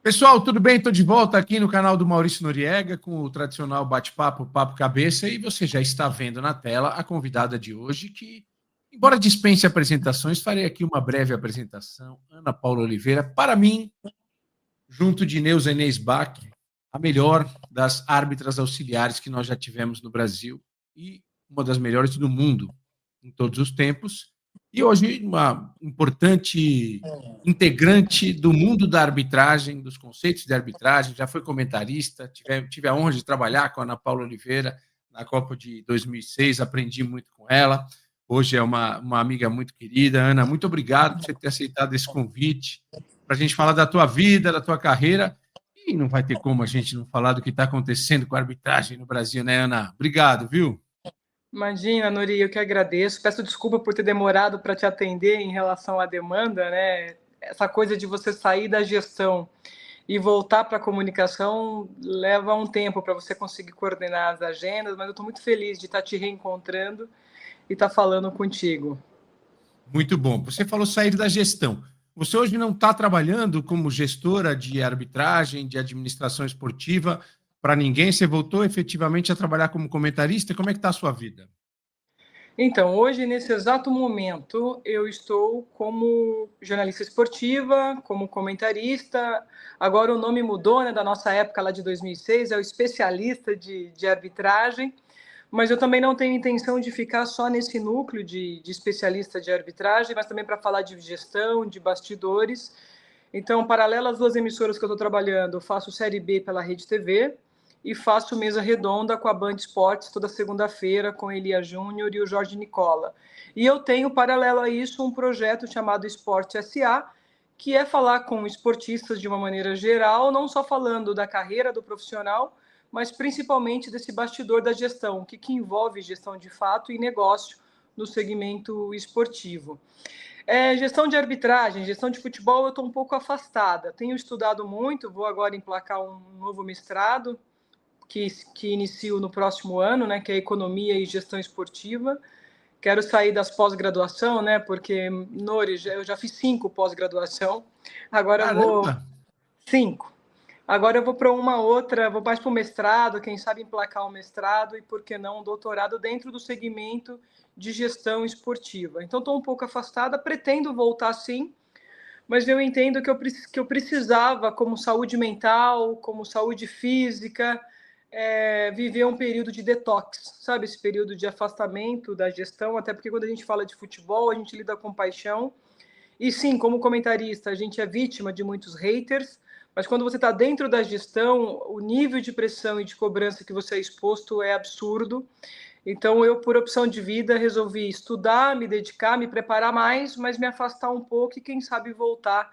Pessoal, tudo bem? Estou de volta aqui no canal do Maurício Noriega com o tradicional bate-papo, Papo Cabeça, e você já está vendo na tela a convidada de hoje que, embora dispense apresentações, farei aqui uma breve apresentação. Ana Paula Oliveira, para mim, junto de Neuza Inês Bach, a melhor das árbitras auxiliares que nós já tivemos no Brasil e uma das melhores do mundo em todos os tempos. E hoje, uma importante integrante do mundo da arbitragem, dos conceitos de arbitragem, já foi comentarista, tive a honra de trabalhar com a Ana Paula Oliveira na Copa de 2006, aprendi muito com ela. Hoje é uma amiga muito querida. Ana, muito obrigado por você ter aceitado esse convite para a gente falar da tua vida, da tua carreira. E não vai ter como a gente não falar do que está acontecendo com a arbitragem no Brasil, né, Ana? Obrigado, viu? Imagina, Nuri, eu que agradeço. Peço desculpa por ter demorado para te atender em relação à demanda, né? Essa coisa de você sair da gestão e voltar para a comunicação leva um tempo para você conseguir coordenar as agendas, mas eu estou muito feliz de estar te reencontrando e estar falando contigo. Muito bom. Você falou sair da gestão. Você hoje não está trabalhando como gestora de arbitragem, de administração esportiva para ninguém. Você voltou efetivamente a trabalhar como comentarista. Como é que está a sua vida? Então, hoje, nesse exato momento, eu estou como jornalista esportiva, como comentarista. Agora o nome mudou, né, da nossa época lá de 2006, é o especialista de arbitragem. Mas eu também não tenho intenção de ficar só nesse núcleo de especialista de arbitragem, mas também para falar de gestão, de bastidores. Então, paralelo às duas emissoras que eu estou trabalhando, eu faço Série B pela Rede TV e faço mesa redonda com a Band Esportes toda segunda-feira com Elia Júnior e o Jorge Nicola. E eu tenho, paralelo a isso, um projeto chamado Esporte SA, que é falar com esportistas de uma maneira geral, não só falando da carreira do profissional, mas principalmente desse bastidor da gestão, que envolve gestão de fato e negócio no segmento esportivo. Gestão de arbitragem, gestão de futebol, eu estou um pouco afastada. Tenho estudado muito, vou agora emplacar um novo mestrado, que inicio no próximo ano, né, que é Economia e Gestão Esportiva. Quero sair das pós-graduação, né, porque, Nori, eu já fiz 5 pós-graduação, agora eu vou... 5. Agora eu vou para uma outra, vou mais para o mestrado, quem sabe emplacar um mestrado e, por que não, um doutorado dentro do segmento de gestão esportiva. Então, estou um pouco afastada, pretendo voltar sim, mas eu entendo que eu precisava, como saúde mental, como saúde física, viver um período de detox, sabe? Esse período de afastamento da gestão, até porque quando a gente fala de futebol, a gente lida com paixão. E sim, como comentarista, a gente é vítima de muitos haters, mas quando você está dentro da gestão, o nível de pressão e de cobrança que você é exposto é absurdo. Então, eu, por opção de vida, resolvi estudar, me dedicar, me preparar mais, mas me afastar um pouco e, quem sabe, voltar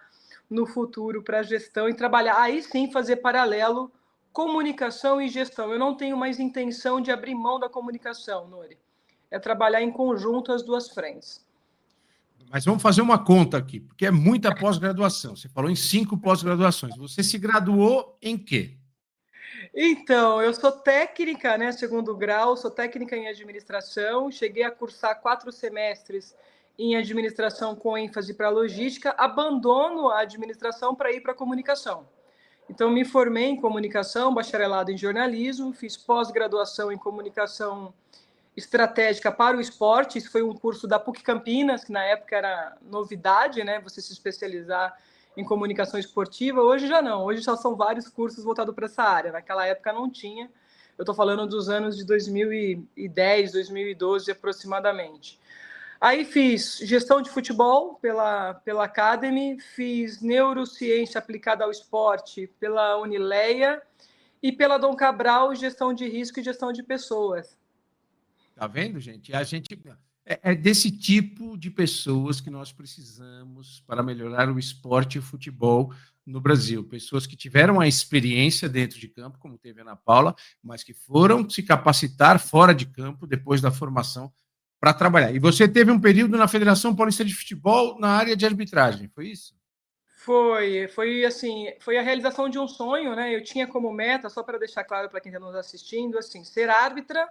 no futuro para a gestão e trabalhar. Aí sim, fazer paralelo comunicação e gestão. Eu não tenho mais intenção de abrir mão da comunicação, Nori. É trabalhar em conjunto as duas frentes. Mas vamos fazer uma conta aqui, porque é muita pós-graduação. Você falou em 5 pós-graduações. Você se graduou em quê? Então, eu sou técnica, né, segundo grau, sou técnica em administração, cheguei a cursar 4 semestres em administração com ênfase para logística, abandono a administração para ir para a comunicação. Então, me formei em comunicação, bacharelado em jornalismo, fiz pós-graduação em comunicação estratégica para o esporte, isso foi um curso da PUC Campinas, que na época era novidade, né, você se especializar em comunicação esportiva. Hoje já não, hoje já são vários cursos voltados para essa área, naquela época não tinha. Eu estou falando dos anos de 2010, 2012 aproximadamente. Aí fiz gestão de futebol pela Academy, fiz neurociência aplicada ao esporte pela Unileia e pela Dom Cabral, gestão de risco e gestão de pessoas. Tá vendo, gente? A gente é desse tipo de pessoas que nós precisamos para melhorar o esporte e o futebol no Brasil. Pessoas que tiveram a experiência dentro de campo, como teve a Ana Paula, mas que foram se capacitar fora de campo depois da formação para trabalhar. E você teve um período na Federação Paulista de Futebol na área de arbitragem, foi isso? Foi assim, foi a realização de um sonho, né? Eu tinha como meta, só para deixar claro para quem está nos assistindo, assim, ser árbitra.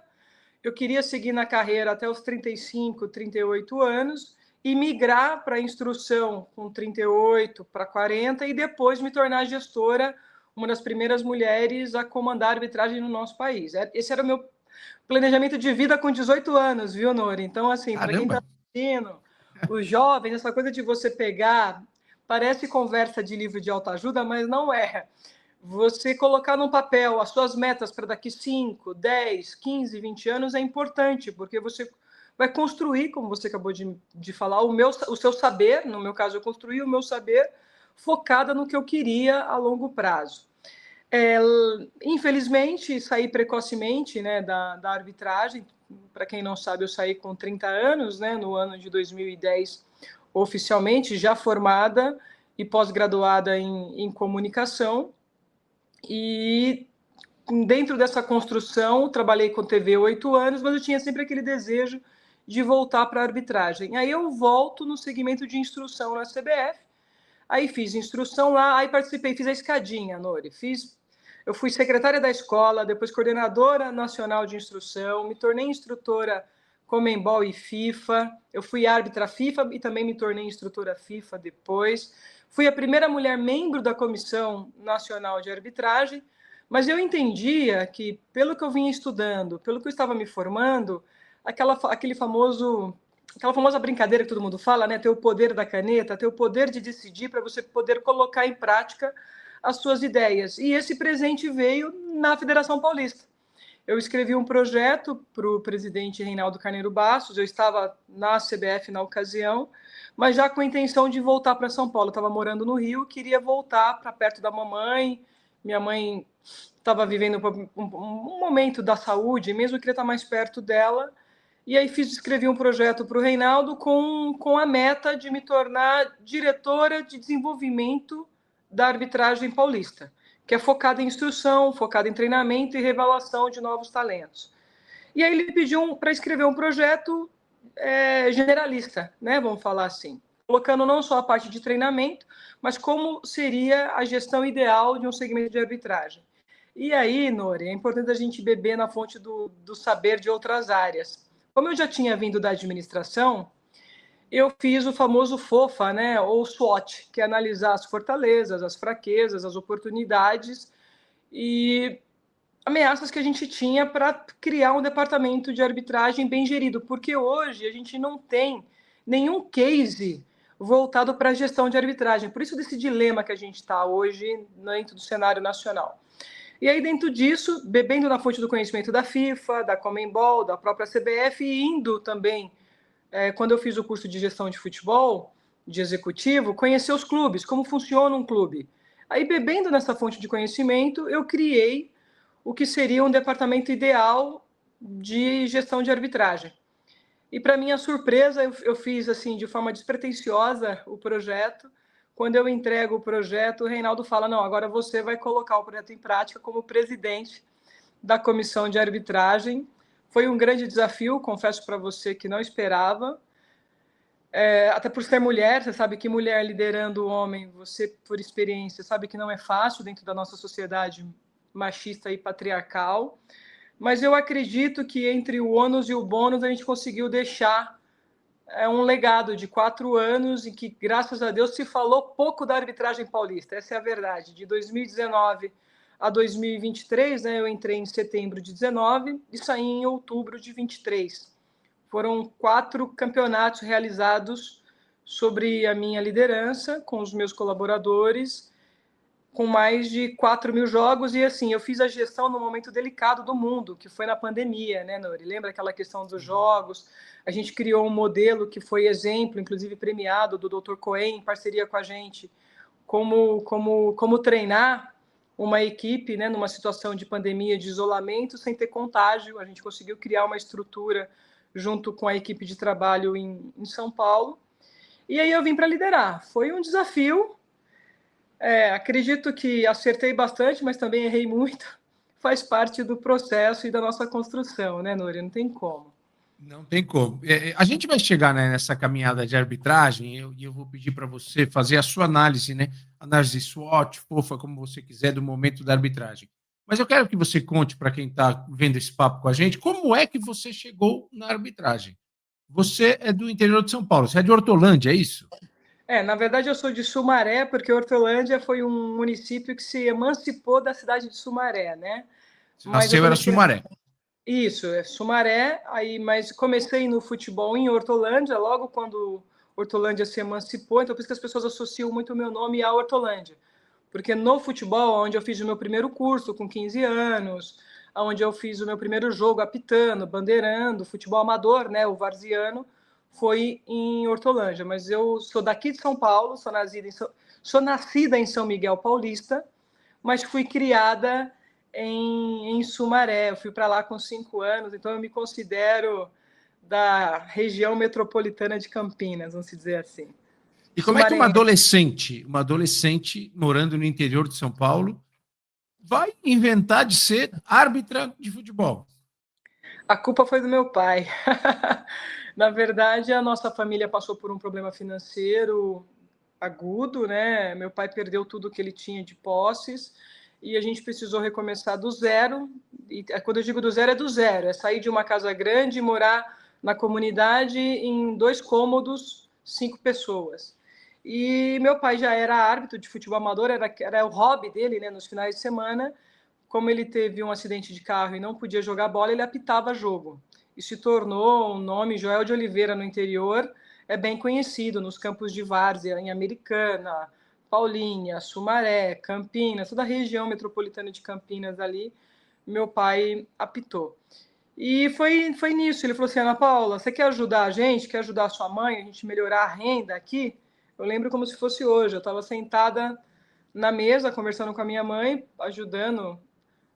Eu queria seguir na carreira até os 35, 38 anos e migrar para a instrução com 38 para 40 e depois me tornar gestora, uma das primeiras mulheres a comandar a arbitragem no nosso país. Esse era o meu planejamento de vida com 18 anos, viu, Nori? Então, assim, para quem está assistindo, os jovens, essa coisa de você pegar, parece conversa de livro de autoajuda, mas não é. Você colocar num papel as suas metas para daqui 5, 10, 15, 20 anos é importante, porque você vai construir, como você acabou de falar, o seu saber. No meu caso, eu construí o meu saber focada no que eu queria a longo prazo. Infelizmente, saí precocemente, né, da arbitragem. Para quem não sabe, eu saí com 30 anos, né, no ano de 2010, oficialmente, já formada e pós-graduada em comunicação. E dentro dessa construção, trabalhei com TV 8 anos, mas eu tinha sempre aquele desejo de voltar para a arbitragem. Aí eu volto no segmento de instrução na CBF, aí fiz instrução lá, aí participei, fiz a escadinha, Nori, eu fui secretária da escola, depois coordenadora nacional de instrução, me tornei instrutora Conmebol e FIFA, eu fui árbitra FIFA e também me tornei instrutora FIFA depois. Fui a primeira mulher membro da Comissão Nacional de Arbitragem, mas eu entendia que, pelo que eu vinha estudando, pelo que eu estava me formando, aquela famosa brincadeira que todo mundo fala, né? Ter o poder da caneta, ter o poder de decidir para você poder colocar em prática as suas ideias. E esse presente veio na Federação Paulista. Eu escrevi um projeto para o presidente Reinaldo Carneiro Bastos, eu estava na CBF na ocasião, mas já com a intenção de voltar para São Paulo. Eu estava morando no Rio, queria voltar para perto da mamãe. Minha mãe estava vivendo um momento da saúde, mesmo eu queria estar mais perto dela. E aí escrevi um projeto para o Reinaldo com a meta de me tornar diretora de desenvolvimento da arbitragem paulista, que é focada em instrução, focada em treinamento e revelação de novos talentos. E aí ele pediu para escrever um projeto generalista, né? Vamos falar assim, colocando não só a parte de treinamento, mas como seria a gestão ideal de um segmento de arbitragem. E aí, Nori, é importante a gente beber na fonte do saber de outras áreas. Como eu já tinha vindo da administração, eu fiz o famoso FOFA, né, ou SWOT, que é analisar as fortalezas, as fraquezas, as oportunidades e ameaças que a gente tinha para criar um departamento de arbitragem bem gerido, porque hoje a gente não tem nenhum case voltado para a gestão de arbitragem. Por isso desse dilema que a gente está hoje dentro do cenário nacional. E aí, dentro disso, bebendo na fonte do conhecimento da FIFA, da Conmebol, da própria CBF e indo também, quando eu fiz o curso de gestão de futebol, de executivo, conhecer os clubes, como funciona um clube. Aí, bebendo nessa fonte de conhecimento, eu criei o que seria um departamento ideal de gestão de arbitragem. E, para minha surpresa, eu fiz assim de forma despretensiosa o projeto. Quando eu entrego o projeto, o Reinaldo fala, não, agora você vai colocar o projeto em prática como presidente da comissão de arbitragem. Foi um grande desafio, confesso para você que não esperava. Até por ser mulher, você sabe que mulher liderando o homem, você, por experiência, sabe que não é fácil dentro da nossa sociedade machista e patriarcal. Mas eu acredito que entre o ônus e o bônus a gente conseguiu deixar um legado de 4 anos em que, graças a Deus, se falou pouco da arbitragem paulista. Essa é a verdade. De 2019 a 2023, né, eu entrei em setembro de 19 e saí em outubro de 23. Foram 4 campeonatos realizados sobre a minha liderança, com os meus colaboradores, com mais de 4.000 jogos, e assim, eu fiz a gestão no momento delicado do mundo, que foi na pandemia, né, Nori? Lembra aquela questão dos jogos? A gente criou um modelo que foi exemplo, inclusive premiado, do Dr. Cohen, em parceria com a gente, como treinar uma equipe, né, numa situação de pandemia, de isolamento, sem ter contágio. A gente conseguiu criar uma estrutura junto com a equipe de trabalho em São Paulo, e aí eu vim para liderar. Foi um desafio. Acredito que acertei bastante, mas também errei muito. Faz parte do processo e da nossa construção, né, Nuri? Não tem como. Não tem como. A gente vai chegar, né, nessa caminhada de arbitragem, e eu vou pedir para você fazer a sua análise, né? Análise SWOT, FOFA, como você quiser, do momento da arbitragem. Mas eu quero que você conte para quem está vendo esse papo com a gente, como é que você chegou na arbitragem. Você é do interior de São Paulo, você é de Hortolândia, é isso? Na verdade eu sou de Sumaré, porque Hortolândia foi um município que se emancipou da cidade de Sumaré, né? Você Mas eu nasceu, era comecei... Sumaré. Isso, é Sumaré, aí, mas comecei no futebol em Hortolândia, logo quando Hortolândia se emancipou, então por isso que as pessoas associam muito o meu nome à Hortolândia. Porque no futebol, onde eu fiz o meu primeiro curso com 15 anos, onde eu fiz o meu primeiro jogo apitando, bandeirando, futebol amador, né, o varziano, foi em Hortolândia. Mas eu sou daqui de São Paulo, sou nascida em São Miguel Paulista, mas fui criada em Sumaré. Eu fui para lá com 5 anos, então eu me considero da região metropolitana de Campinas, vamos dizer assim. E como é que uma Sumarense. adolescente morando no interior de São Paulo vai inventar de ser árbitra de futebol? A culpa foi do meu pai. Na verdade, a nossa família passou por um problema financeiro agudo, né? Meu pai perdeu tudo que ele tinha de posses e a gente precisou recomeçar do zero. E quando eu digo do zero, é do zero. É sair de uma casa grande e morar na comunidade em 2 cômodos, 5 pessoas. E meu pai já era árbitro de futebol amador, era o hobby dele, né? Nos finais de semana, como ele teve um acidente de carro e não podia jogar bola, ele apitava jogo. E se tornou um nome, Joel de Oliveira, no interior, é bem conhecido nos campos de várzea, em Americana, Paulínia, Sumaré, Campinas, toda a região metropolitana de Campinas ali, meu pai apitou. E foi nisso, ele falou assim, Ana Paula, você quer ajudar a gente, quer ajudar a sua mãe, a gente melhorar a renda aqui? Eu lembro como se fosse hoje, eu estava sentada na mesa, conversando com a minha mãe, ajudando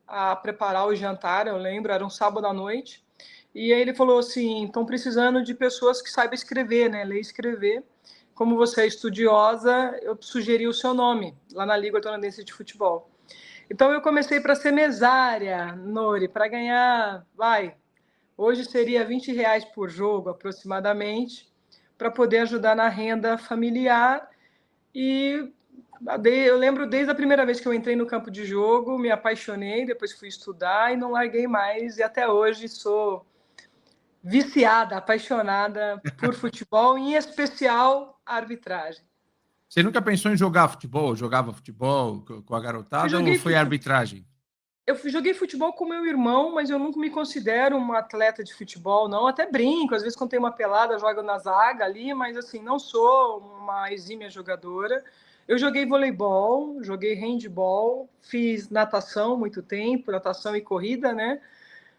a preparar o jantar, eu lembro, era um sábado à noite, e aí ele falou assim, estão precisando de pessoas que saibam escrever, né, ler e escrever. Como você é estudiosa, eu sugeri o seu nome, lá na Liga Hortolândia de Futebol. Então eu comecei para ser mesária, Nori, para ganhar, hoje seria R$ 20 por jogo, aproximadamente, para poder ajudar na renda familiar. E eu lembro desde a primeira vez que eu entrei no campo de jogo, me apaixonei, depois fui estudar e não larguei mais. E até hoje sou viciada, apaixonada por futebol, em especial a arbitragem. Você nunca pensou em jogar futebol? Jogava futebol com a Eu garotada ou joguei foi arbitragem? Eu joguei futebol com meu irmão, mas eu nunca me considero uma atleta de futebol, não. Até brinco, às vezes quando tem uma pelada, jogo na zaga ali, mas assim, não sou uma exímia jogadora. Eu joguei voleibol, joguei handball, fiz natação muito tempo, natação e corrida, né?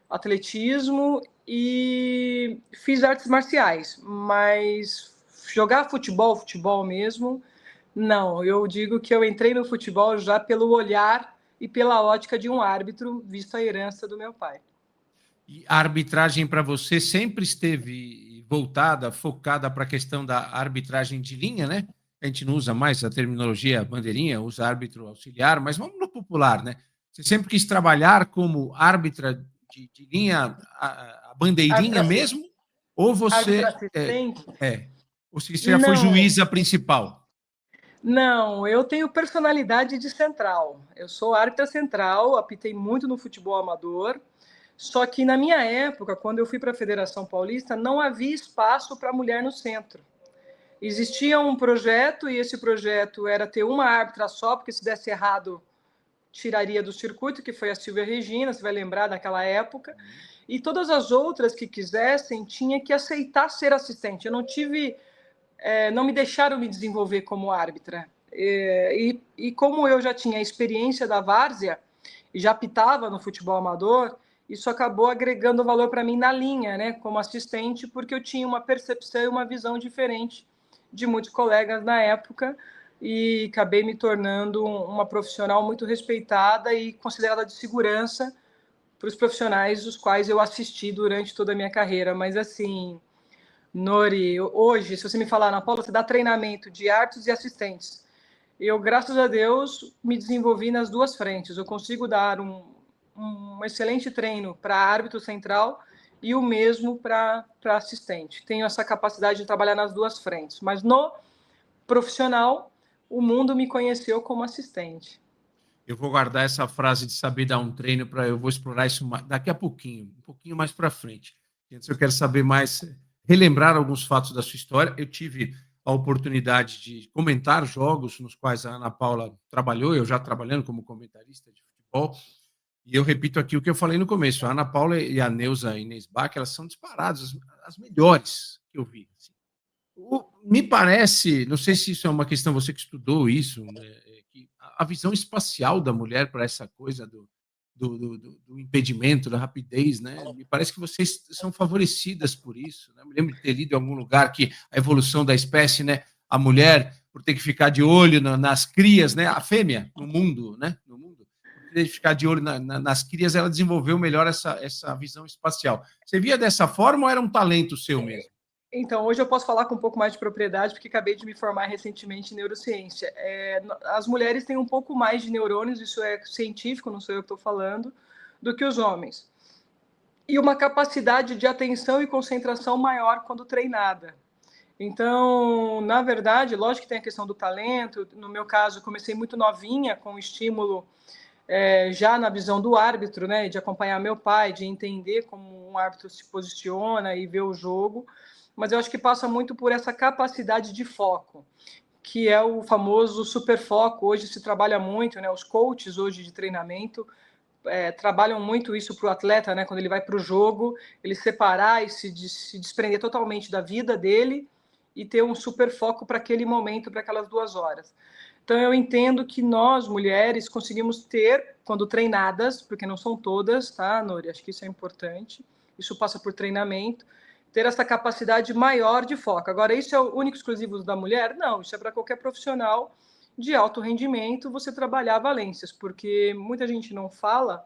Atletismo e fiz artes marciais, mas jogar futebol mesmo, não. Eu digo que eu entrei no futebol já pelo olhar e pela ótica de um árbitro, visto a herança do meu pai. E a arbitragem para você sempre esteve voltada, focada para a questão da arbitragem de linha, né? A gente não usa mais a terminologia bandeirinha, usa árbitro auxiliar, mas vamos no popular, né? Você sempre quis trabalhar como árbitra de linha, a bandeirinha mesmo? Ou Árbitro você assistente? ou se você já foi Não, juíza principal? não, eu tenho personalidade de central. Eu sou árbitra central, apitei muito no futebol amador. Só que na minha época, quando eu fui para a Federação Paulista, não havia espaço para mulher no centro. Existia um projeto e esse projeto era ter uma árbitra só, porque se desse errado, tiraria do circuito, que foi a Silvia Regina, você vai lembrar daquela época. E todas as outras que quisessem tinha que aceitar ser assistente. Eu não tive, não me deixaram me desenvolver como árbitra. E como eu já tinha a experiência da várzea e já apitava no futebol amador, isso acabou agregando valor para mim na linha, né, como assistente, porque eu tinha uma percepção e uma visão diferente de muitos colegas na época e acabei me tornando uma profissional muito respeitada e considerada de segurança para os profissionais os quais eu assisti durante toda a minha carreira. Mas assim, Nori, hoje, se você me falar, Ana Paula, você dá treinamento de árbitros e assistentes. Eu, graças a Deus, me desenvolvi nas duas frentes. Eu consigo dar um excelente treino para árbitro central e o mesmo para assistente. Tenho essa capacidade de trabalhar nas duas frentes. Mas no profissional, o mundo me conheceu como assistente. Eu vou guardar essa frase de saber dar um treino para eu vou explorar isso daqui a pouquinho, um pouquinho mais para frente. Antes eu quero saber mais relembrar alguns fatos da sua história. Eu tive a oportunidade de comentar jogos nos quais a Ana Paula trabalhou, eu já trabalhando como comentarista de futebol, e eu repito aqui o que eu falei no começo, a Ana Paula e a Neuza Inês Bach, elas são disparadas as melhores que eu vi. Assim. Me parece, não sei se isso é uma questão, você que estudou isso, né, que a visão espacial da mulher para essa coisa do impedimento, da rapidez, né? Me parece que vocês são favorecidas por isso. Né? Me lembro de ter lido em algum lugar que a evolução da espécie, né? A mulher, por ter que ficar de olho nas crias, né? A fêmea no mundo, né? No mundo, por ter que ficar de olho nas crias, ela desenvolveu melhor essa visão espacial. Você via dessa forma ou era um talento seu mesmo? Então, hoje eu posso falar com um pouco mais de propriedade, porque acabei de me formar recentemente em neurociência. As mulheres têm um pouco mais de neurônios, isso é científico, não sou eu que estou falando, do que os homens. E uma capacidade de atenção e concentração maior quando treinada. Então, na verdade, lógico que tem a questão do talento. No meu caso, comecei muito novinha, com estímulo já na visão do árbitro, né, de acompanhar meu pai, de entender como um árbitro se posiciona e ver o jogo. Mas eu acho que passa muito por essa capacidade de foco, que é o famoso superfoco. Hoje se trabalha muito, né? Os coaches hoje de treinamento trabalham muito isso para o atleta, né? Quando ele vai para o jogo, ele separar e se desprender totalmente da vida dele e ter um superfoco para aquele momento, para aquelas 2 horas. Então eu entendo que nós, mulheres, conseguimos ter, quando treinadas, porque não são todas, tá, Nori? Acho que isso é importante. Isso passa por treinamento, ter essa capacidade maior de foco. Agora, isso é o único exclusivo da mulher? Não, isso é para qualquer profissional de alto rendimento você trabalhar valências, porque muita gente não fala,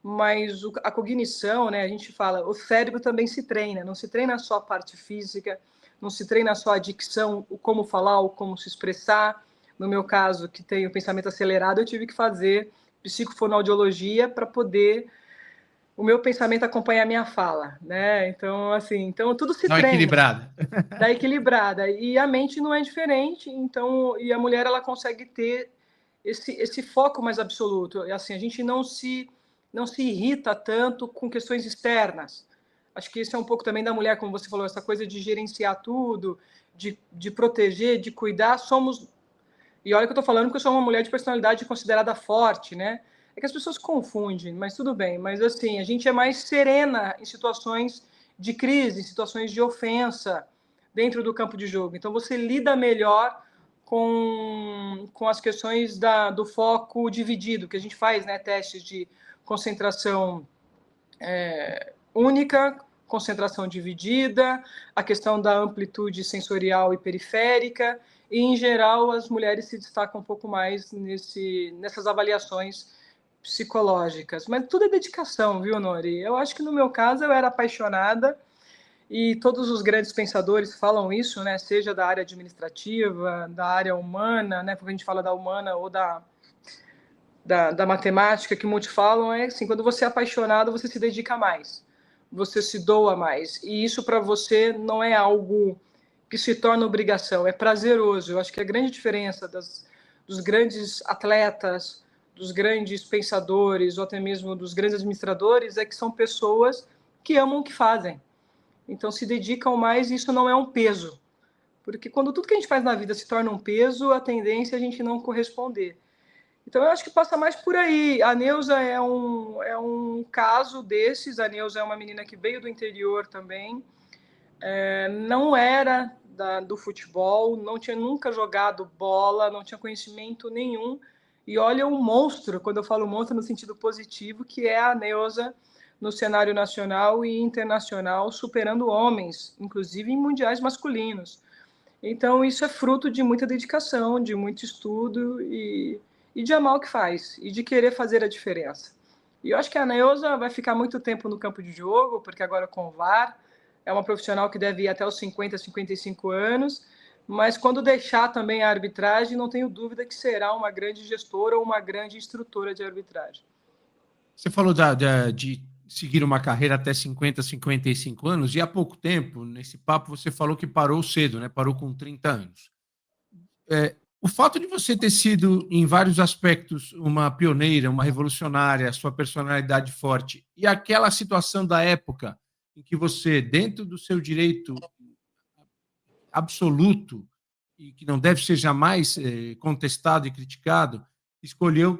mas a cognição, né, a gente fala, o cérebro também se treina, não se treina só a parte física, não se treina só a dicção, o como falar, o como se expressar. No meu caso, que tenho pensamento acelerado, eu tive que fazer psicofonoaudiologia para poder o meu pensamento acompanha a minha fala, né? Então, assim, então tudo se treina. Equilibrada. Dá equilibrada. E a mente não é diferente, então, e a mulher, ela consegue ter esse foco mais absoluto. Assim, a gente não se irrita tanto com questões externas. Acho que isso é um pouco também da mulher, como você falou, essa coisa de gerenciar tudo, de proteger, de cuidar. E olha que eu estou falando que eu sou uma mulher de personalidade considerada forte, né? É que as pessoas confundem, mas tudo bem. Mas, assim, a gente é mais serena em situações de crise, em situações de ofensa dentro do campo de jogo. Então, você lida melhor com as questões do foco dividido, que a gente faz, né? Testes de concentração única, concentração dividida, a questão da amplitude sensorial e periférica, e, em geral, as mulheres se destacam um pouco mais nessas avaliações psicológicas. Mas tudo é dedicação, viu, Nori? Eu acho que, no meu caso, eu era apaixonada, e todos os grandes pensadores falam isso, né? Seja da área administrativa, da área humana, né? Porque a gente fala da humana ou da matemática, que muitos falam, é assim, quando você é apaixonado, você se dedica mais, você se doa mais, e isso para você não é algo que se torna obrigação, é prazeroso. Eu acho que a grande diferença dos grandes atletas, dos grandes pensadores, ou até mesmo dos grandes administradores, é que são pessoas que amam o que fazem, então se dedicam mais, e isso não é um peso, porque quando tudo que a gente faz na vida se torna um peso, a tendência é a gente não corresponder. Então, eu acho que passa mais por aí. A Neuza é um caso desses. A Neuza é uma menina que veio do interior também. Não era do futebol, não tinha nunca jogado bola, não tinha conhecimento nenhum. E olha o monstro, quando eu falo monstro no sentido positivo, que é a Neuza no cenário nacional e internacional, superando homens, inclusive em mundiais masculinos. Então, isso é fruto de muita dedicação, de muito estudo e de amar o que faz, e de querer fazer a diferença. E eu acho que a Neuza vai ficar muito tempo no campo de jogo, porque agora com o VAR, é uma profissional que deve ir até os 50, 55 anos, mas quando deixar também a arbitragem, não tenho dúvida que será uma grande gestora ou uma grande instrutora de arbitragem. Você falou de seguir uma carreira até 50, 55 anos, e há pouco tempo, nesse papo, você falou que parou cedo, né? Parou com 30 anos. O fato de você ter sido, em vários aspectos, uma pioneira, uma revolucionária, sua personalidade forte, e aquela situação da época em que você, dentro do seu direito absoluto e que não deve ser jamais contestado e criticado,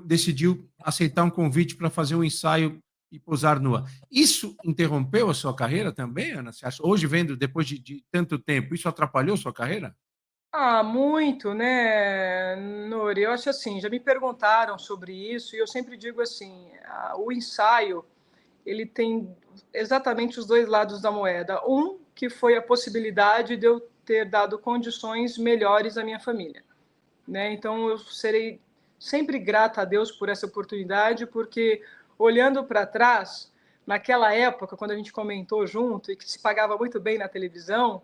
decidiu aceitar um convite para fazer um ensaio e posar nua. Isso interrompeu a sua carreira também, Ana? Você acha? Hoje, vendo, depois de tanto tempo, isso atrapalhou a sua carreira? Muito, né, Nuri? Eu acho assim, já me perguntaram sobre isso e eu sempre digo assim, o ensaio, ele tem exatamente os dois lados da moeda. Um, que foi a possibilidade de eu ter dado condições melhores à minha família, né? Então, eu serei sempre grata a Deus por essa oportunidade, porque olhando para trás, naquela época, quando a gente comentou junto e que se pagava muito bem na televisão,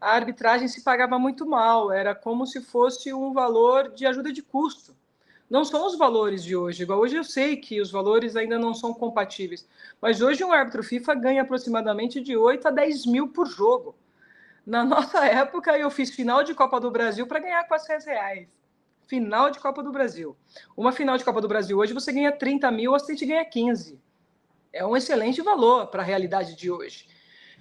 a arbitragem se pagava muito mal, era como se fosse um valor de ajuda de custo. Não são os valores de hoje. Igual hoje eu sei que os valores ainda não são compatíveis, mas hoje um árbitro FIFA ganha aproximadamente de 8 a 10 mil por jogo. Na nossa época, eu fiz final de Copa do Brasil para ganhar R$ 400. Final de Copa do Brasil. Uma final de Copa do Brasil hoje você ganha 30 mil, o assistente ganha 15. É um excelente valor para a realidade de hoje.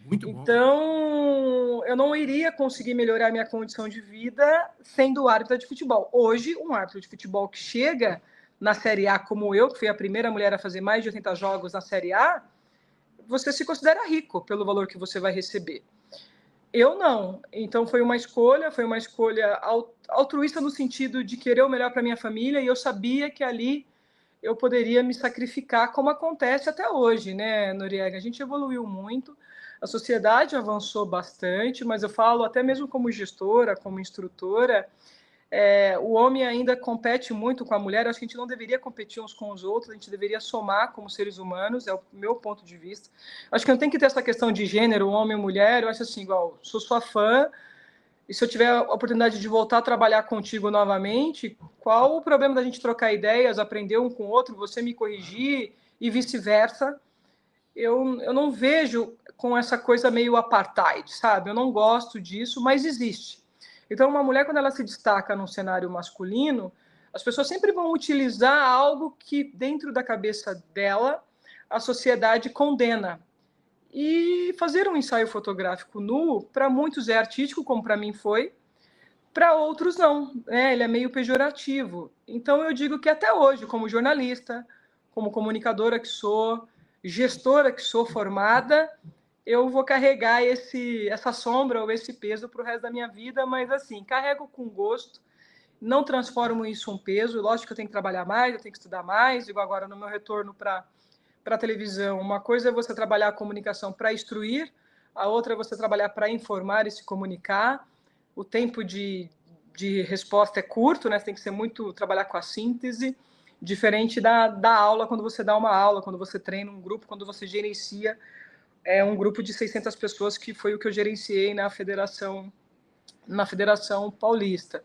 Muito bom. Então, eu não iria conseguir melhorar minha condição de vida sendo árbitra de futebol. Hoje, um árbitro de futebol que chega na Série A como eu, que fui a primeira mulher a fazer mais de 80 jogos na Série A, você se considera rico pelo valor que você vai receber. Eu não. Então, foi uma escolha altruísta no sentido de querer o melhor para minha família e eu sabia que ali eu poderia me sacrificar, como acontece até hoje, né, Noriega? A gente evoluiu muito, a sociedade avançou bastante, mas eu falo até mesmo como gestora, como instrutora, o homem ainda compete muito com a mulher. Acho que a gente não deveria competir uns com os outros, a gente deveria somar como seres humanos, é o meu ponto de vista. Acho que não tem que ter essa questão de gênero, homem ou mulher. Eu acho assim, igual, sou sua fã, e se eu tiver a oportunidade de voltar a trabalhar contigo novamente, qual o problema da gente trocar ideias, aprender um com o outro, você me corrigir e vice-versa? Eu não vejo com essa coisa meio apartheid, sabe? Eu não gosto disso, mas existe. Então, uma mulher, quando ela se destaca num cenário masculino, as pessoas sempre vão utilizar algo que, dentro da cabeça dela, a sociedade condena. E fazer um ensaio fotográfico nu, para muitos é artístico, como para mim foi, para outros não, né? Ele é meio pejorativo. Então eu digo que até hoje, como jornalista, como comunicadora que sou, gestora que sou formada, eu vou carregar essa sombra ou esse peso para o resto da minha vida, mas assim, carrego com gosto, não transformo isso em um peso. Lógico que eu tenho que trabalhar mais, eu tenho que estudar mais, igual agora no meu retorno para a televisão. Uma coisa é você trabalhar a comunicação para instruir, a outra é você trabalhar para informar e se comunicar. O tempo de resposta é curto, né? Você tem que ser muito, trabalhar com a síntese, diferente da aula, quando você dá uma aula, quando você treina um grupo, quando você gerencia um grupo de 600 pessoas, que foi o que eu gerenciei na Federação Paulista.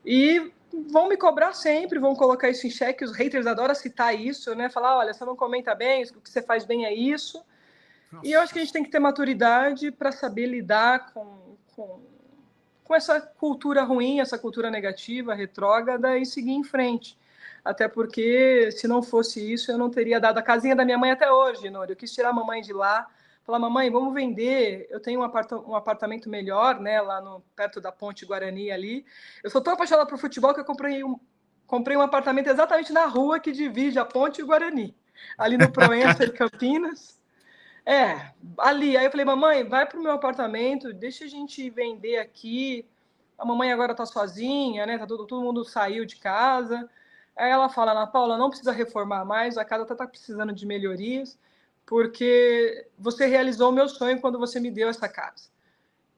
E vão me cobrar sempre, vão colocar isso em xeque, os haters adoram citar isso, né? Falar, olha, você não comenta bem, o que você faz bem é isso. Nossa. E eu acho que a gente tem que ter maturidade para saber lidar com essa cultura ruim, essa cultura negativa, retrógrada, e seguir em frente. Até porque, se não fosse isso, eu não teria dado a casinha da minha mãe até hoje, Nora. Eu quis tirar a mamãe de lá, falar, mamãe, vamos vender, eu tenho um apartamento melhor, né, lá perto da Ponte Guarani ali. Eu sou tão apaixonada por futebol que eu comprei um apartamento exatamente na rua que divide a Ponte e o Guarani, ali no Proença de Campinas. Ali. Aí eu falei, mamãe, vai pro meu apartamento, deixa a gente vender aqui. A mamãe agora tá sozinha, né? Todo mundo saiu de casa. Aí ela fala, Ana Paula, não precisa reformar mais, a casa tá precisando de melhorias, porque você realizou o meu sonho quando você me deu essa casa.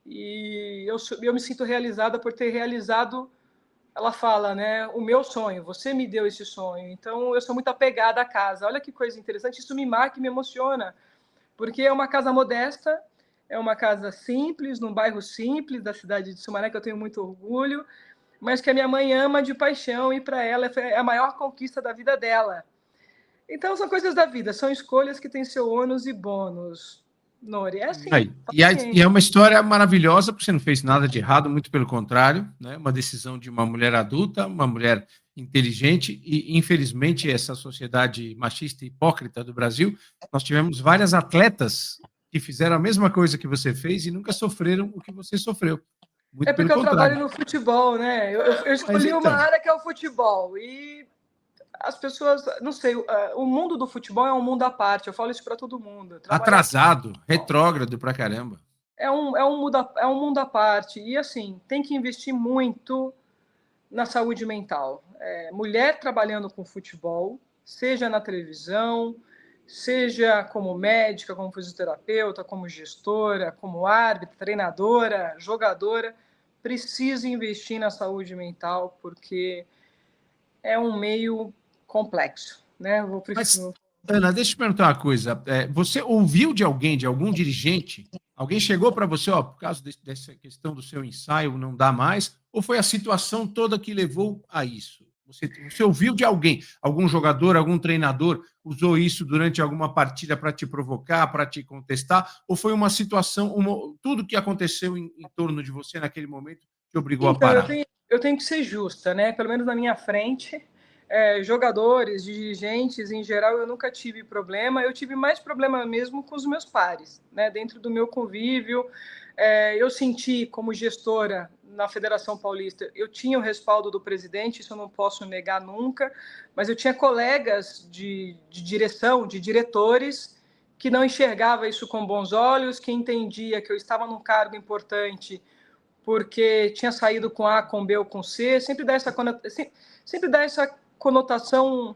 E eu me sinto realizada por ter realizado, ela fala, né, o meu sonho, você me deu esse sonho. Então eu sou muito apegada à casa. Olha que coisa interessante, isso me marca e me emociona, porque é uma casa modesta, é uma casa simples, num bairro simples da cidade de Sumaré, que eu tenho muito orgulho, mas que a minha mãe ama de paixão, e para ela é a maior conquista da vida dela. Então, são coisas da vida, são escolhas que têm seu ônus e bônus. Nori, é assim. E é uma história maravilhosa, porque você não fez nada de errado, muito pelo contrário, né? Uma decisão de uma mulher adulta, uma mulher inteligente, e infelizmente essa sociedade machista e hipócrita do Brasil, nós tivemos várias atletas que fizeram a mesma coisa que você fez e nunca sofreram o que você sofreu. Muito É pelo porque eu trabalho contrário. no futebol, né? Eu Mas escolhi uma então, área que é o futebol. E as pessoas, não sei, o mundo do futebol é um mundo à parte. Eu falo isso para todo mundo. Trabalhar com atrasado, futebol retrógrado pra caramba. é um mundo à parte. E, assim, tem que investir muito na saúde mental. Mulher trabalhando com futebol, seja na televisão, seja como médica, como fisioterapeuta, como gestora, como árbitra, treinadora, jogadora, precisa investir na saúde mental, porque é um meio complexo, né? Mas, Ana, deixa eu te perguntar uma coisa. Você ouviu de alguém, de algum dirigente? Alguém chegou para você, ó, por causa dessa questão do seu ensaio não dá mais? Ou foi a situação toda que levou a isso? Você ouviu de alguém? Algum jogador, algum treinador usou isso durante alguma partida para te provocar, para te contestar? Ou foi uma situação, tudo que aconteceu em torno de você naquele momento te obrigou a Então, eu parar? tenho, eu tenho que ser justa, né? Pelo menos na minha frente, jogadores, dirigentes, em geral, eu nunca tive problema. Eu tive mais problema mesmo com os meus pares, né? Dentro do meu convívio, eu senti como gestora na Federação Paulista, eu tinha o respaldo do presidente, isso eu não posso negar nunca, mas eu tinha colegas de direção, de diretores, que não enxergava isso com bons olhos, que entendia que eu estava num cargo importante porque tinha saído com A, com B ou com C, sempre dá essa conotação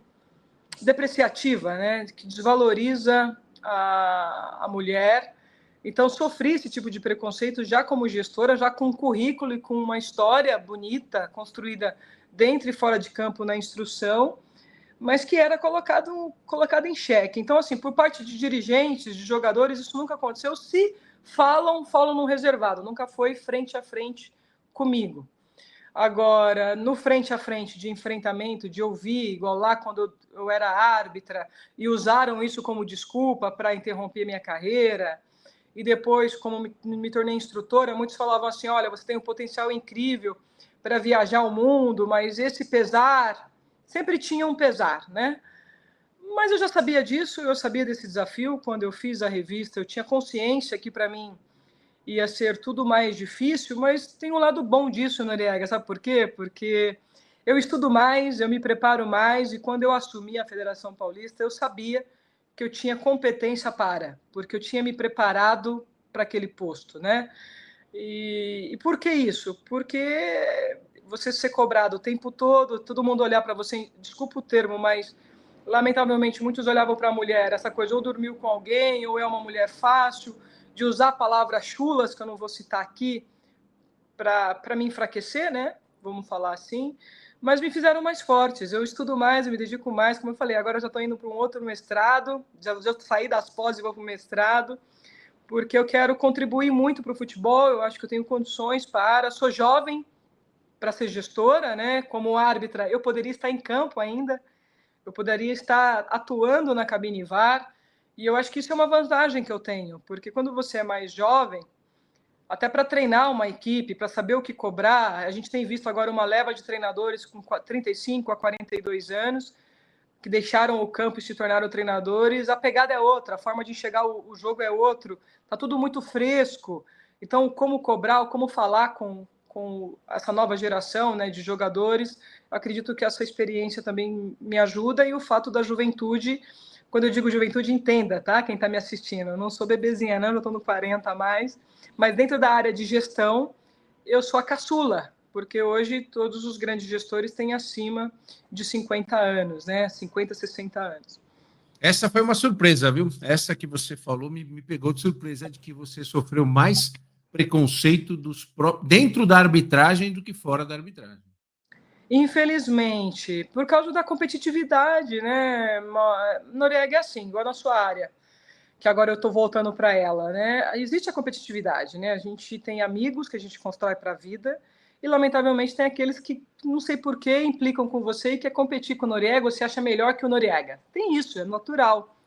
depreciativa, né, que desvaloriza a mulher. Então, sofri esse tipo de preconceito já como gestora, já com um currículo e com uma história bonita, construída dentro e fora de campo na instrução, mas que era colocado em xeque. Então, assim, por parte de dirigentes, de jogadores, isso nunca aconteceu. Se falam num reservado, nunca foi frente a frente comigo. Agora, no frente a frente de enfrentamento, de ouvir, igual lá quando eu era árbitra, e usaram isso como desculpa para interromper minha carreira, e depois, como me tornei instrutora, muitos falavam assim, olha, você tem um potencial incrível para viajar o mundo, mas esse pesar, sempre tinha um pesar, né? Mas eu já sabia disso, eu sabia desse desafio, quando eu fiz a revista, eu tinha consciência que para mim ia ser tudo mais difícil, mas tem um lado bom disso, Noriega, sabe por quê? Porque eu estudo mais, eu me preparo mais, e quando eu assumi a Federação Paulista, eu sabia que eu tinha competência porque eu tinha me preparado para aquele posto, né? E por que isso? Porque você ser cobrado o tempo todo mundo olhar para você, desculpa o termo, mas lamentavelmente muitos olhavam para a mulher, essa coisa, ou dormiu com alguém, ou é uma mulher fácil, de usar palavras chulas, que eu não vou citar aqui, para me enfraquecer, né? Vamos falar assim. Mas me fizeram mais fortes. Eu estudo mais, eu me dedico mais. Como eu falei, agora eu já estou indo para um outro mestrado. Já saí das pós e vou para o mestrado, porque eu quero contribuir muito para o futebol. Eu acho que eu tenho condições para. Sou jovem para ser gestora, né? Como árbitra, eu poderia estar em campo ainda. Eu poderia estar atuando na cabine VAR. E eu acho que isso é uma vantagem que eu tenho, porque quando você é mais jovem, até para treinar uma equipe, para saber o que cobrar, a gente tem visto agora uma leva de treinadores com 35 a 42 anos, que deixaram o campo e se tornaram treinadores. A pegada é outra, a forma de enxergar o jogo é outro, está tudo muito fresco. Então, como cobrar, como falar com essa nova geração, né, de jogadores, eu acredito que essa experiência também me ajuda, e o fato da juventude, quando eu digo juventude, entenda, tá? Quem está me assistindo, eu não sou bebezinha, não, eu estou no 40 a mais, mas dentro da área de gestão, eu sou a caçula, porque hoje todos os grandes gestores têm acima de 50 anos, né? 50, 60 anos. Essa foi uma surpresa, viu? Essa que você falou me pegou de surpresa, de que você sofreu mais preconceito dentro da arbitragem do que fora da arbitragem. Infelizmente, por causa da competitividade, né? Noriega é assim, igual na sua área, que agora eu estou voltando para ela, né? Existe a competitividade, né? A gente tem amigos que a gente constrói para a vida, e lamentavelmente tem aqueles que não sei por que implicam com você e quer competir com o Noriega, você acha melhor que o Noriega. Tem isso, é natural.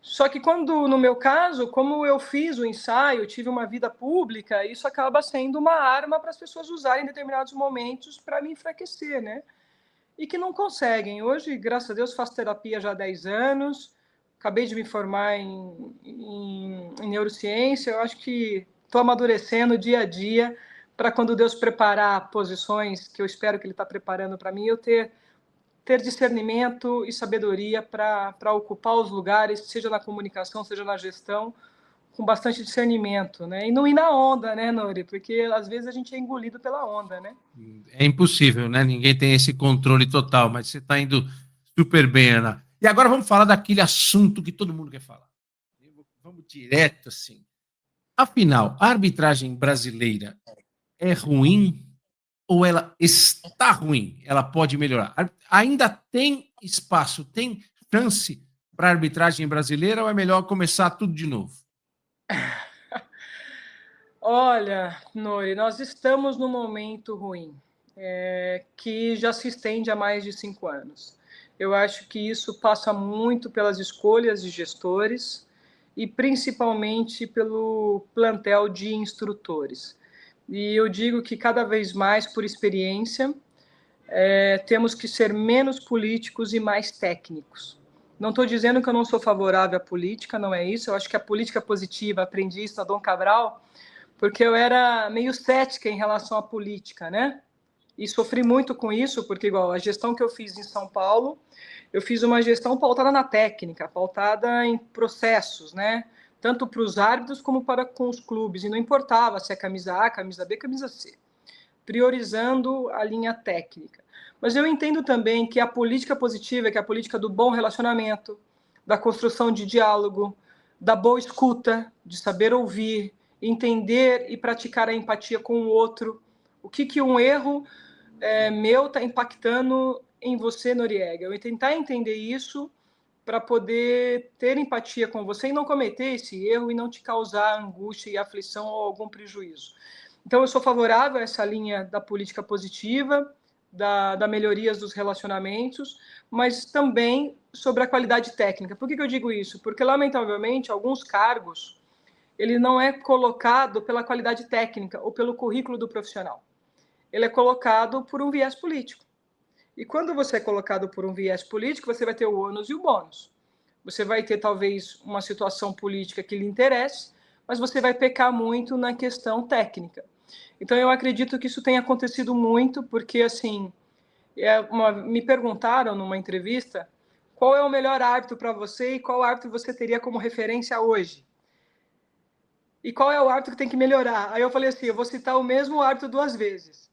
Só que quando, no meu caso, como eu fiz o ensaio, tive uma vida pública, isso acaba sendo uma arma para as pessoas usarem em determinados momentos para me enfraquecer, né? E que não conseguem. Hoje, graças a Deus, faço terapia já há 10 anos, acabei de me formar em neurociência, eu acho que estou amadurecendo dia a dia para quando Deus preparar posições que eu espero que Ele está preparando para mim, eu ter discernimento e sabedoria para ocupar os lugares, seja na comunicação, seja na gestão, com bastante discernimento, né? E não ir na onda, né, Nori? Porque às vezes a gente é engolido pela onda, né? É impossível, né? Ninguém tem esse controle total, mas você está indo super bem, Ana. E agora vamos falar daquele assunto que todo mundo quer falar. Vamos direto, assim. Afinal, a arbitragem brasileira é ruim ou ela está ruim? Ela pode melhorar? Ainda tem espaço, tem chance para a arbitragem brasileira ou é melhor começar tudo de novo? Olha, Nori, nós estamos num momento ruim, que já se estende há mais de 5 anos. Eu acho que isso passa muito pelas escolhas de gestores e principalmente pelo plantel de instrutores. E eu digo que cada vez mais, por experiência, temos que ser menos políticos e mais técnicos. Não estou dizendo que eu não sou favorável à política, não é isso. Eu acho que a política positiva, aprendi isso na Dom Cabral, porque eu era meio cética em relação à política, né? E sofri muito com isso, porque, igual, a gestão que eu fiz em São Paulo, eu fiz uma gestão pautada na técnica, pautada em processos, né? Tanto para os árbitros como para com os clubes, e não importava se é camisa A, camisa B, camisa C, priorizando a linha técnica. Mas eu entendo também que a política positiva, que é a política do bom relacionamento, da construção de diálogo, da boa escuta, de saber ouvir, entender e praticar a empatia com o outro. O que um erro meu está impactando em você, Noriega? Eu tentar entender isso para poder ter empatia com você e não cometer esse erro e não te causar angústia e aflição ou algum prejuízo. Então, eu sou favorável a essa linha da política positiva, da melhoria dos relacionamentos, mas também sobre a qualidade técnica. Por que eu digo isso? Porque, lamentavelmente, alguns cargos ele não é colocado pela qualidade técnica ou pelo currículo do profissional. Ele é colocado por um viés político. E quando você é colocado por um viés político, você vai ter o ônus e o bônus. Você vai ter, talvez, uma situação política que lhe interesse, mas você vai pecar muito na questão técnica. Então, eu acredito que isso tem acontecido muito, porque, assim, me perguntaram numa entrevista qual é o melhor árbitro para você e qual árbitro você teria como referência hoje. E qual é o árbitro que tem que melhorar? Aí eu falei assim, eu vou citar o mesmo árbitro 2 vezes.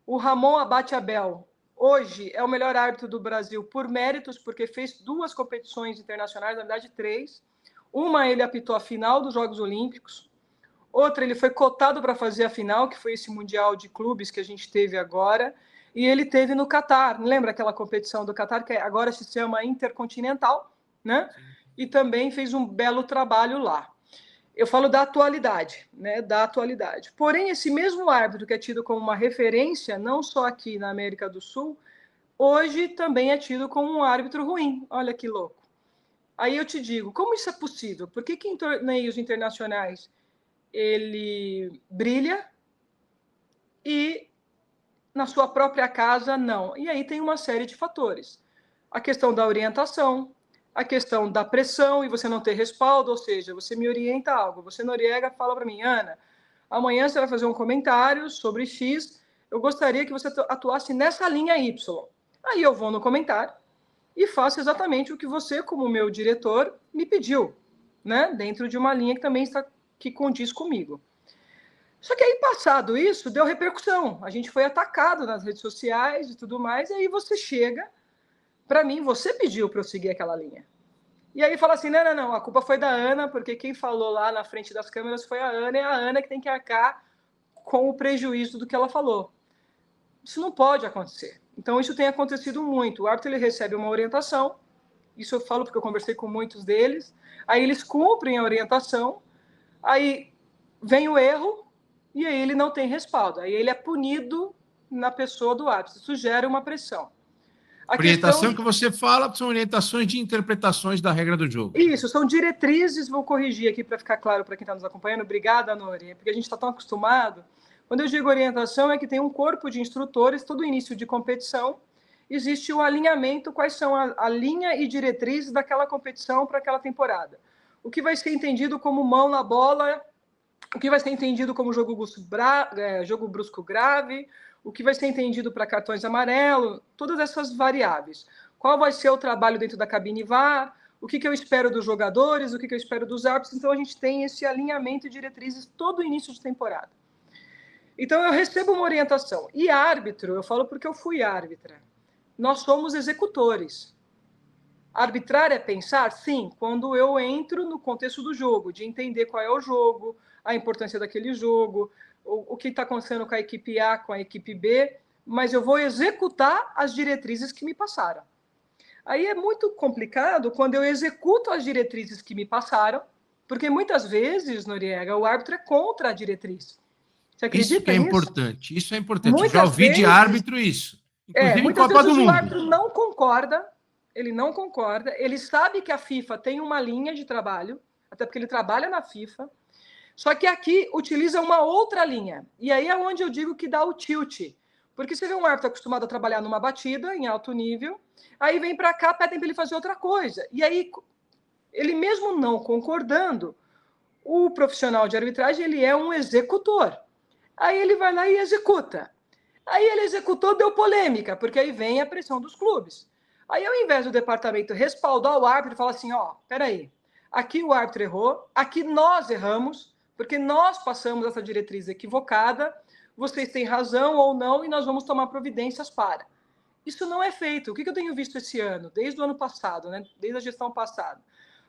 O Ramon Abate Abel, hoje é o melhor árbitro do Brasil por méritos, porque fez 2 competições internacionais, na verdade 3. Uma ele apitou a final dos Jogos Olímpicos, outra ele foi cotado para fazer a final, que foi esse Mundial de Clubes que a gente teve agora, e ele teve no Catar. Lembra aquela competição do Catar, que agora se chama Intercontinental, né? E também fez um belo trabalho lá. Eu falo da atualidade, né? Da atualidade. Porém, esse mesmo árbitro que é tido como uma referência, não só aqui na América do Sul, hoje também é tido como um árbitro ruim. Olha que louco. Aí eu te digo, como isso é possível? Por que em torneios internacionais ele brilha e na sua própria casa não? E aí tem uma série de fatores. A questão da orientação, a questão da pressão e você não ter respaldo, ou seja, você me orienta algo, você, Noriega, fala para mim, Ana, amanhã você vai fazer um comentário sobre X, eu gostaria que você atuasse nessa linha Y. Aí eu vou no comentário e faço exatamente o que você, como meu diretor, me pediu, né? Dentro de uma linha que também está que condiz comigo. Só que aí, passado isso, deu repercussão. A gente foi atacado nas redes sociais e tudo mais, e aí você chega para mim, você pediu para eu seguir aquela linha. E aí fala assim, não, a culpa foi da Ana, porque quem falou lá na frente das câmeras foi a Ana, e a Ana que tem que arcar com o prejuízo do que ela falou. Isso não pode acontecer. Então, isso tem acontecido muito. O árbitro ele recebe uma orientação, isso eu falo porque eu conversei com muitos deles, aí eles cumprem a orientação, aí vem o erro, e aí ele não tem respaldo. Aí ele é punido na pessoa do árbitro. Isso gera uma pressão. Orientação que você fala são orientações de interpretações da regra do jogo. Isso, são diretrizes, vou corrigir aqui para ficar claro para quem está nos acompanhando. Obrigada, Nori, porque a gente está tão acostumado. Quando eu digo orientação, é que tem um corpo de instrutores, todo início de competição, existe o alinhamento, quais são a linha e diretrizes daquela competição para aquela temporada. O que vai ser entendido como mão na bola o que vai ser entendido como jogo brusco grave, o que vai ser entendido para cartões amarelos, todas essas variáveis. Qual vai ser o trabalho dentro da cabine VAR, o que eu espero dos jogadores, o que eu espero dos árbitros. Então, a gente tem esse alinhamento de diretrizes todo o início de temporada. Então, eu recebo uma orientação. E árbitro, eu falo porque eu fui árbitra. Nós somos executores. Arbitrar é pensar? Sim, quando eu entro no contexto do jogo, de entender qual é o jogo, a importância daquele jogo, o que está acontecendo com a equipe A, com a equipe B, mas eu vou executar as diretrizes que me passaram. Aí é muito complicado quando eu executo as diretrizes que me passaram, porque muitas vezes, Noriega, o árbitro é contra a diretriz. Você acredita isso que é nisso? importante. Isso é importante. Muitas Já ouvi vezes, de árbitro isso. Inclusive em Copa do o Mundo. árbitro não concorda, ele sabe que a FIFA tem uma linha de trabalho, até porque ele trabalha na FIFA, só que aqui utiliza uma outra linha. E aí é onde eu digo que dá o tilt. Porque você vê um árbitro acostumado a trabalhar numa batida, em alto nível, aí vem para cá, pedem para ele fazer outra coisa. E aí, ele mesmo não concordando, o profissional de arbitragem, ele é um executor. Aí ele vai lá e executa. Aí ele executou, deu polêmica, porque aí vem a pressão dos clubes. Aí, ao invés do departamento respaldar o árbitro e falar assim, ó, peraí, aqui o árbitro errou, aqui nós erramos, porque nós passamos essa diretriz equivocada, vocês têm razão ou não, e nós vamos tomar providências para. Isso não é feito. O que eu tenho visto esse ano, desde o ano passado, né, desde a gestão passada?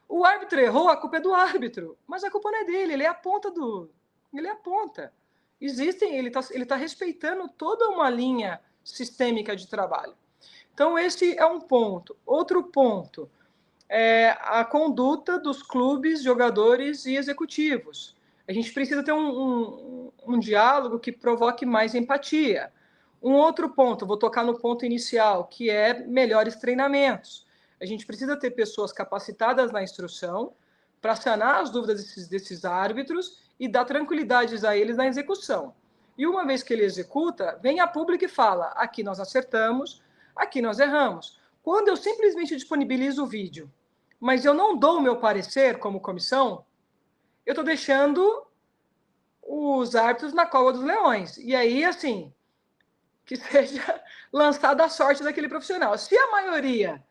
O árbitro errou, a culpa é do árbitro, mas a culpa não é dele, ele é a ponta do... Ele é a ponta. Ele tá respeitando toda uma linha sistêmica de trabalho. Então, esse é um ponto. Outro ponto é a conduta dos clubes, jogadores e executivos. A gente precisa ter um diálogo que provoque mais empatia. Um outro ponto, vou tocar no ponto inicial, que é melhores treinamentos. A gente precisa ter pessoas capacitadas na instrução para sanar as dúvidas desses árbitros e dar tranquilidades a eles na execução. E uma vez que ele executa, vem a público e fala, aqui nós acertamos, aqui nós erramos. Quando eu simplesmente disponibilizo o vídeo, mas eu não dou o meu parecer como comissão, eu estou deixando os árbitros na cova dos leões. E aí, assim, que seja lançada a sorte daquele profissional. Se a maioria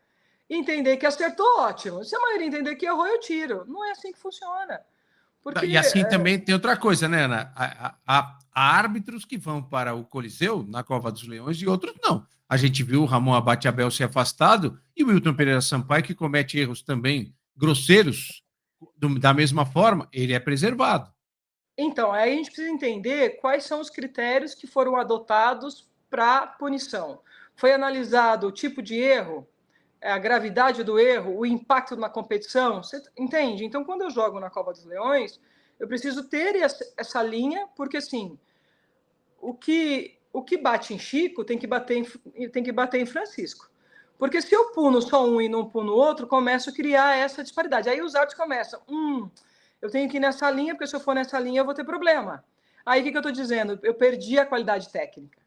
entender que acertou, ótimo. Se a maioria entender que errou, eu tiro. Não é assim que funciona. Porque, e assim também tem outra coisa, né, Ana? Há árbitros que vão para o Coliseu, na Cova dos Leões, e outros não. A gente viu o Ramon Abate Abel ser afastado e o Wilton Pereira Sampaio, que comete erros também grosseiros, da mesma forma, ele é preservado. Então, aí a gente precisa entender quais são os critérios que foram adotados para punição. Foi analisado o tipo de erro, a gravidade do erro, o impacto na competição, você entende? Então, quando eu jogo na Cova dos Leões, eu preciso ter essa linha, porque assim, o que bate em Chico tem que bater em Francisco. Porque se eu puno só um e não puno outro, começo a criar essa disparidade. Aí os árbitros começam, eu tenho que ir nessa linha, porque se eu for nessa linha eu vou ter problema. Aí o que eu estou dizendo? Eu perdi a qualidade técnica.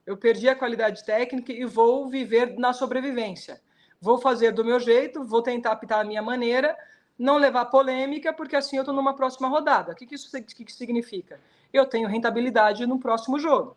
Eu perdi a qualidade técnica e vou viver na sobrevivência. Vou fazer do meu jeito, vou tentar apitar a minha maneira, não levar polêmica, porque assim eu estou numa próxima rodada. O que isso significa? Eu tenho rentabilidade no próximo jogo.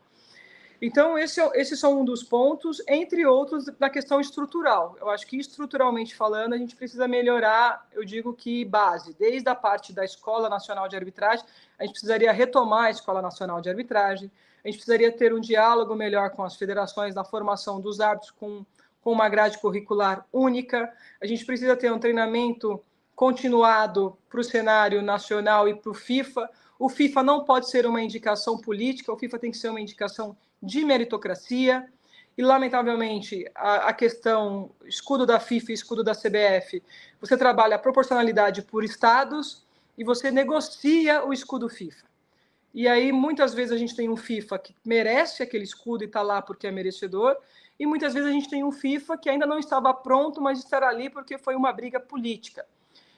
Então, esses são um dos pontos, entre outros, da questão estrutural. Eu acho que, estruturalmente falando, a gente precisa melhorar, eu digo que base, desde a parte da Escola Nacional de Arbitragem, a gente precisaria retomar a Escola Nacional de Arbitragem, a gente precisaria ter um diálogo melhor com as federações na formação dos árbitros, com uma grade curricular única, a gente precisa ter um treinamento continuado para o cenário nacional e para o FIFA. O FIFA não pode ser uma indicação política, o FIFA tem que ser uma indicação de meritocracia, e lamentavelmente a questão escudo da FIFA e escudo da CBF, você trabalha a proporcionalidade por estados e você negocia o escudo FIFA. E aí muitas vezes a gente tem um FIFA que merece aquele escudo e está lá porque é merecedor, e muitas vezes a gente tem um FIFA que ainda não estava pronto, mas estará ali porque foi uma briga política.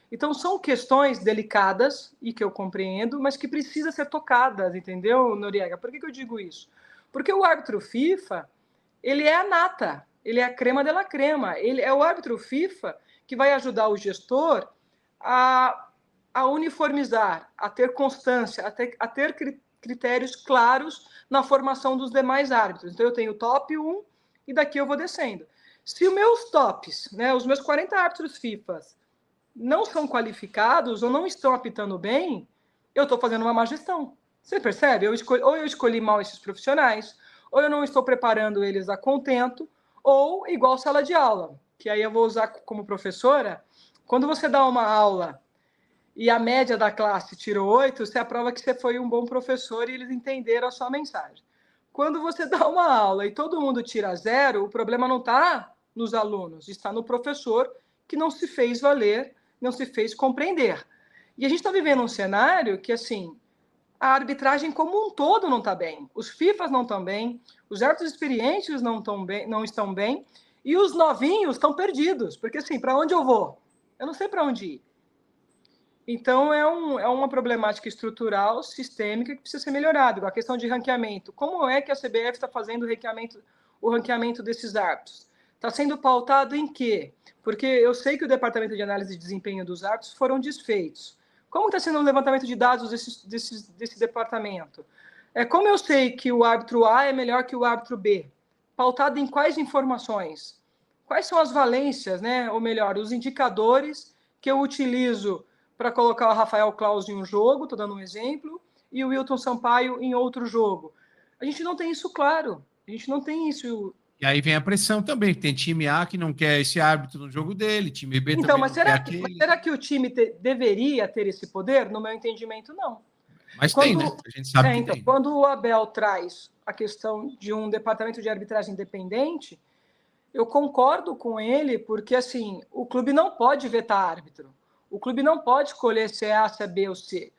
Então são questões delicadas e que eu compreendo, mas que precisam ser tocadas, entendeu, Noriega? Por que eu digo isso? Porque o árbitro FIFA, ele é a nata, ele é a crema de la crema. Ele é o árbitro FIFA que vai ajudar o gestor a a uniformizar, a ter constância, a ter critérios claros na formação dos demais árbitros. Então, eu tenho o top 1 e daqui eu vou descendo. Se os meus tops, né, os meus 40 árbitros FIFA, não são qualificados ou não estão apitando bem, eu estou fazendo uma má gestão. Você percebe? Ou eu escolhi mal esses profissionais, ou eu não estou preparando eles a contento, ou igual sala de aula, que aí eu vou usar como professora. Quando você dá uma aula e a média da classe tirou 8, você aprova que você foi um bom professor e eles entenderam a sua mensagem. Quando você dá uma aula e todo mundo tira 0, o problema não está nos alunos, está no professor que não se fez valer, não se fez compreender. E a gente está vivendo um cenário que, assim, a arbitragem como um todo não está bem. Os FIFAs não estão bem, os árbitros experientes não estão bem, e os novinhos estão perdidos. Porque, assim, para onde eu vou? Eu não sei para onde ir. Então, é uma problemática estrutural, sistêmica, que precisa ser melhorada. A questão de ranqueamento. Como é que a CBF está fazendo o ranqueamento desses árbitros? Está sendo pautado em quê? Porque eu sei que o Departamento de Análise de Desempenho dos Árbitros foram desfeitos. Como está sendo o levantamento de dados desse departamento? Como eu sei que o árbitro A é melhor que o árbitro B? Pautado em quais informações? Quais são as valências, né? Ou melhor, os indicadores que eu utilizo para colocar o Rafael Claus em um jogo, estou dando um exemplo, e o Wilton Sampaio em outro jogo? A gente não tem isso claro. A gente não tem isso. E aí vem a pressão também. Tem time A que não quer esse árbitro no jogo dele, time B Então, também mas não quer será aquele. que o time deveria ter esse poder? No meu entendimento, não. Mas tem, né? A gente sabe que então, tem. quando o Abel traz a questão de um departamento de arbitragem independente, eu concordo com ele, porque assim, o clube não pode vetar árbitro. O clube não pode escolher se é A, se é B ou C.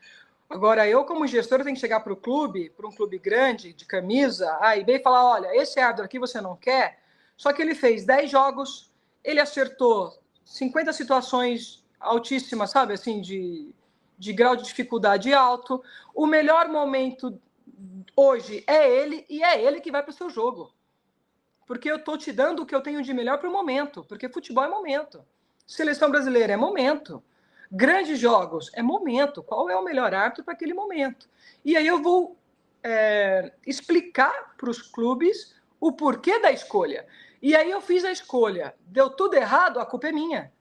Agora, eu, como gestor, tenho que chegar para um clube grande, de camisa, A e B, e falar: olha, esse árbitro aqui você não quer, só que ele fez 10 jogos, ele acertou 50 situações altíssimas, sabe, assim, de grau de dificuldade alto. O melhor momento hoje é ele, e é ele que vai para o seu jogo. Porque eu estou te dando o que eu tenho de melhor para o momento, porque futebol é momento. Seleção brasileira é momento. Grandes jogos é momento. Qual é o melhor árbitro para aquele momento? E aí eu vou explicar para os clubes o porquê da escolha. E aí eu fiz a escolha. Deu tudo errado, a culpa é minha.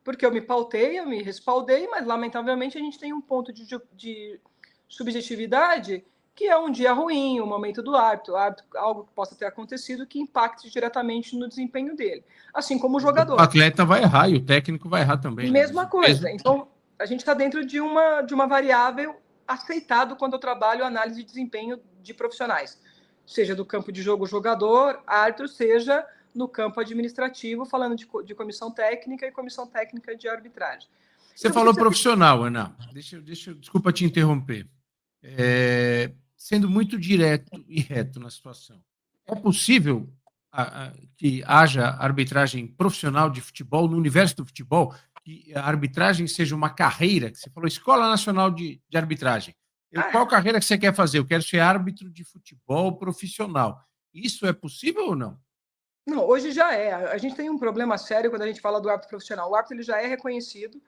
Porque eu me pautei, eu me respaldei, mas lamentavelmente a gente tem um ponto de subjetividade que é um dia ruim, o momento do árbitro, algo que possa ter acontecido que impacte diretamente no desempenho dele. Assim como o jogador. O atleta vai errar e o técnico vai errar também. Mesma Né? coisa. Então, a gente está dentro de uma variável aceitável quando eu trabalho análise de desempenho de profissionais. Seja do campo de jogo jogador, árbitro, seja no campo administrativo, falando de comissão técnica e comissão técnica de arbitragem. Você falou profissional, Ana. Desculpa te interromper. Sendo muito direto e reto na situação, é possível que haja arbitragem profissional de futebol no universo do futebol, que a arbitragem seja uma carreira, que você falou, Escola Nacional de Arbitragem. Qual carreira que você quer fazer? Eu quero ser árbitro de futebol profissional. Isso é possível ou não? Não, hoje já é. A gente tem um problema sério quando a gente fala do árbitro profissional. O árbitro ele já é reconhecido.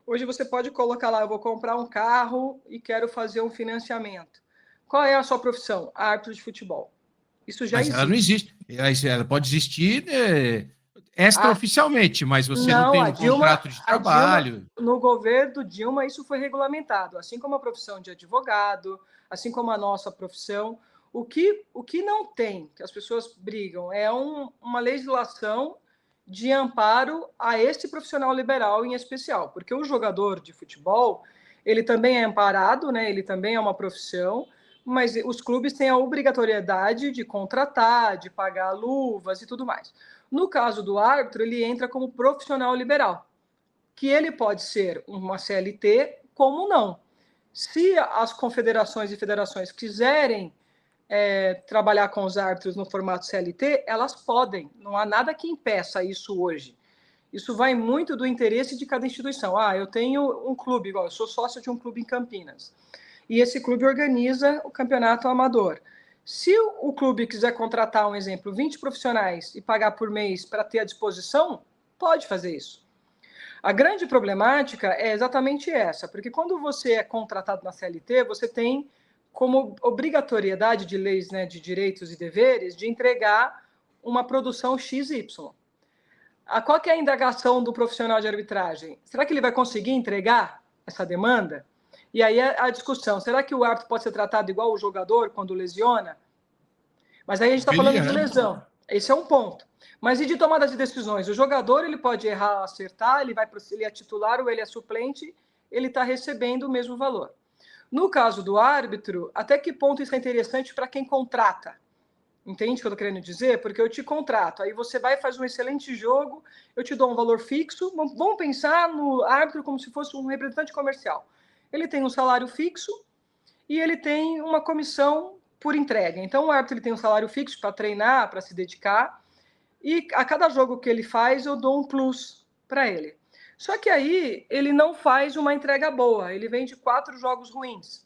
Hoje você pode colocar lá, eu vou comprar um carro e quero fazer um financiamento. Qual é a sua profissão? Árbitro de futebol. Isso já existe. Ela não existe. Ela pode existir extraoficialmente, mas você não tem um contrato de trabalho. No governo Dilma, isso foi regulamentado, assim como a profissão de advogado, assim como a nossa profissão. O que não tem, que as pessoas brigam, é uma legislação de amparo a esse profissional liberal em especial, porque o jogador de futebol, ele também é amparado, né? Ele também é uma profissão, mas os clubes têm a obrigatoriedade de contratar, de pagar luvas e tudo mais. No caso do árbitro, ele entra como profissional liberal, que ele pode ser uma CLT, como não. Se as confederações e federações quiserem trabalhar com os árbitros no formato CLT, elas podem. Não há nada que impeça isso hoje. Isso vai muito do interesse de cada instituição. Eu tenho um clube, igual eu sou sócio de um clube em Campinas, e esse clube organiza o campeonato amador. Se o clube quiser contratar, um exemplo, 20 profissionais e pagar por mês para ter à disposição, pode fazer isso. A grande problemática é exatamente essa, porque quando você é contratado na CLT, você tem como obrigatoriedade de leis, né, de direitos e deveres, de entregar uma produção XY. Qual que é a indagação do profissional de arbitragem? Será que ele vai conseguir entregar essa demanda? E aí a discussão, será que o árbitro pode ser tratado igual o jogador quando lesiona? Mas aí a gente está falando de lesão. Esse é um ponto. Mas e de tomada de decisões? O jogador ele pode errar, acertar, ele é titular ou ele é suplente, ele está recebendo o mesmo valor. No caso do árbitro, até que ponto isso é interessante para quem contrata? Entende o que eu estou querendo dizer? Porque eu te contrato, aí você vai e faz um excelente jogo, eu te dou um valor fixo. Vamos pensar no árbitro como se fosse um representante comercial. Ele tem um salário fixo e ele tem uma comissão por entrega. Então, o árbitro ele tem um salário fixo para treinar, para se dedicar, e a cada jogo que ele faz, eu dou um plus para ele. Só que aí ele não faz uma entrega boa, ele vem de 4 jogos ruins.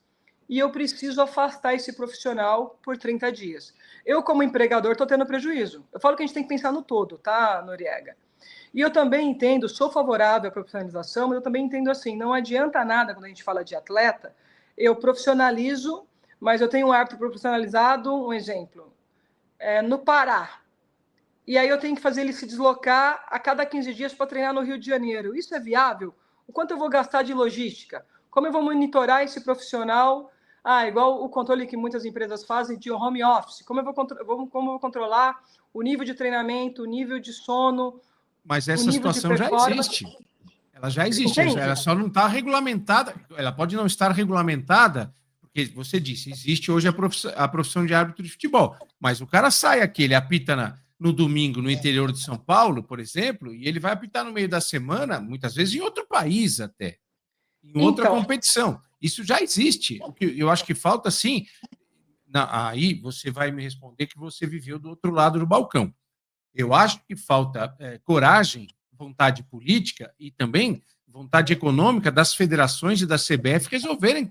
E eu preciso afastar esse profissional por 30 dias. Eu, como empregador, estou tendo prejuízo. Eu falo que a gente tem que pensar no todo, tá, Noriega? E eu também entendo, sou favorável à profissionalização, mas eu também entendo assim, não adianta nada quando a gente fala de atleta, eu profissionalizo, mas eu tenho um árbitro profissionalizado, um exemplo, no Pará. E aí eu tenho que fazer ele se deslocar a cada 15 dias para treinar no Rio de Janeiro. Isso é viável? O quanto eu vou gastar de logística? Como eu vou monitorar esse profissional? Igual o controle que muitas empresas fazem de home office. Como eu vou controlar o nível de treinamento, o nível de sono, mas o essa nível de situação já performance? existe. Ela já existe, Entende? ela só não está regulamentada. Ela pode não estar regulamentada, porque você disse, existe hoje a profissão de árbitro de futebol, mas o cara sai aqui, ele apita no domingo no interior de São Paulo, por exemplo, e ele vai apitar no meio da semana, muitas vezes em outro país até, em outra competição. Isso já existe. O que eu acho que falta, sim, aí você vai me responder que você viveu do outro lado do balcão. Eu acho que falta coragem, vontade política e também vontade econômica das federações e da CBF resolverem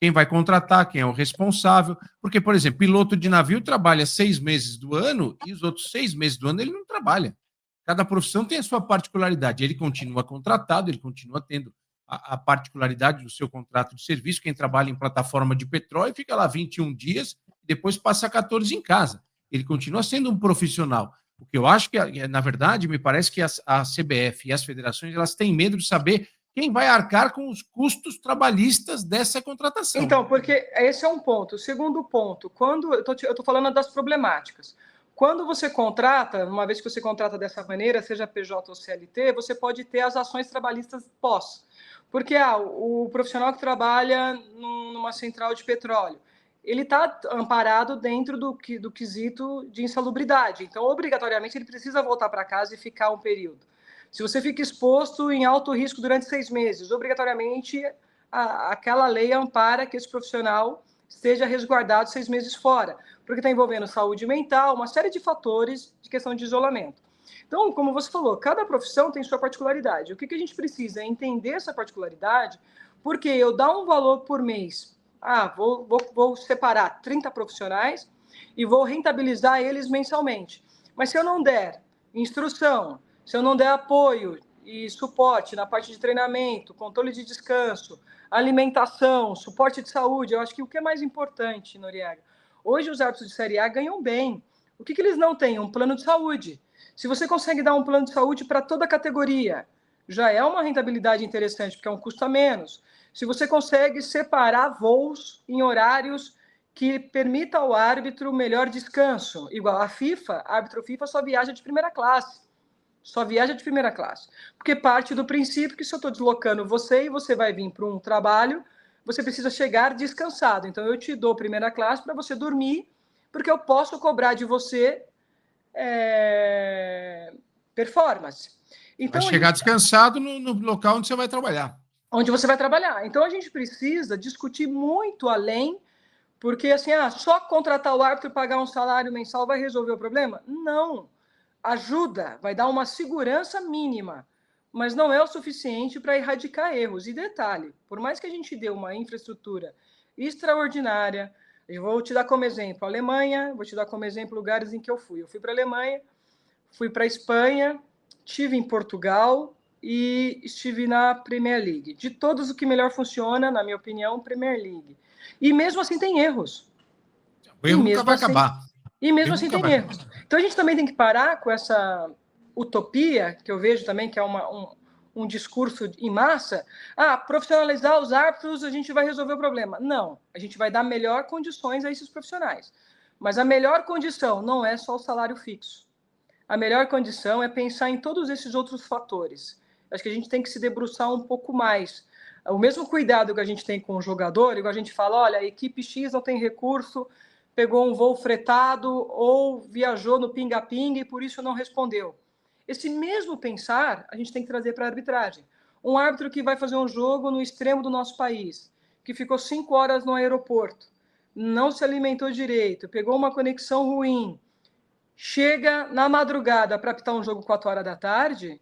quem vai contratar, quem é o responsável. Porque, por exemplo, piloto de navio trabalha 6 meses do ano e os outros 6 meses do ano ele não trabalha. Cada profissão tem a sua particularidade. Ele continua contratado, ele continua tendo a particularidade do seu contrato de serviço. Quem trabalha em plataforma de petróleo fica lá 21 dias, depois passa 14 em casa. Ele continua sendo um profissional. O que eu acho que, na verdade, me parece que a CBF e as federações elas têm medo de saber quem vai arcar com os custos trabalhistas dessa contratação. Então, porque esse é um ponto. O segundo ponto, quando eu estou falando das problemáticas. Quando você contrata, uma vez que você contrata dessa maneira, seja PJ ou CLT, você pode ter as ações trabalhistas pós. Porque o profissional que trabalha numa central de petróleo, ele está amparado dentro do quesito de insalubridade. Então, obrigatoriamente, ele precisa voltar para casa e ficar um período. Se você fica exposto em alto risco durante 6 meses, obrigatoriamente, aquela lei ampara que esse profissional esteja resguardado 6 meses fora, porque está envolvendo saúde mental, uma série de fatores de questão de isolamento. Então, como você falou, cada profissão tem sua particularidade. O que a gente precisa é entender essa particularidade, porque eu dar um valor por mês, vou separar 30 profissionais e vou rentabilizar eles mensalmente. Mas se eu não der instrução, se eu não der apoio e suporte na parte de treinamento, controle de descanso, alimentação, suporte de saúde, eu acho que o que é mais importante, Noriega, hoje os árbitros de Série A ganham bem. O que eles não têm? Um plano de saúde. Se você consegue dar um plano de saúde para toda a categoria, já é uma rentabilidade interessante, porque é um custo a menos. Se você consegue separar voos em horários que permita ao árbitro melhor descanso, igual a FIFA, árbitro FIFA só viaja de primeira classe. Só viaja de primeira classe. Porque parte do princípio que se eu estou deslocando você e você vai vir para um trabalho, você precisa chegar descansado. Então, eu te dou primeira classe para você dormir, porque eu posso cobrar de você performance. Então, vai chegar descansado no local onde você vai trabalhar. Onde você vai trabalhar. Então, a gente precisa discutir muito além, porque assim, só contratar o árbitro e pagar um salário mensal vai resolver o problema? Não. Ajuda, vai dar uma segurança mínima, mas não é o suficiente para erradicar erros. E detalhe, por mais que a gente dê uma infraestrutura extraordinária, eu vou te dar como exemplo a Alemanha, vou te dar como exemplo lugares em que eu fui. Eu fui para a Alemanha, fui para a Espanha, tive em Portugal, e estive na Premier League. De todos, o que melhor funciona, na minha opinião, Premier League. E mesmo assim tem erros. O erro nunca vai acabar. E mesmo assim tem erros. Então a gente também tem que parar com essa utopia, que eu vejo também que é um discurso em massa. Profissionalizar os árbitros, a gente vai resolver o problema. Não, a gente vai dar melhor condições a esses profissionais. Mas a melhor condição não é só o salário fixo. A melhor condição é pensar em todos esses outros fatores. Acho que a gente tem que se debruçar um pouco mais. O mesmo cuidado que a gente tem com o jogador, igual a gente fala, olha, a equipe X não tem recurso, pegou um voo fretado ou viajou no pinga-pinga e por isso não respondeu. Esse mesmo pensar a gente tem que trazer para a arbitragem. Um árbitro que vai fazer um jogo no extremo do nosso país, que ficou 5 horas no aeroporto, não se alimentou direito, pegou uma conexão ruim, chega na madrugada para apitar um jogo 4 horas da tarde,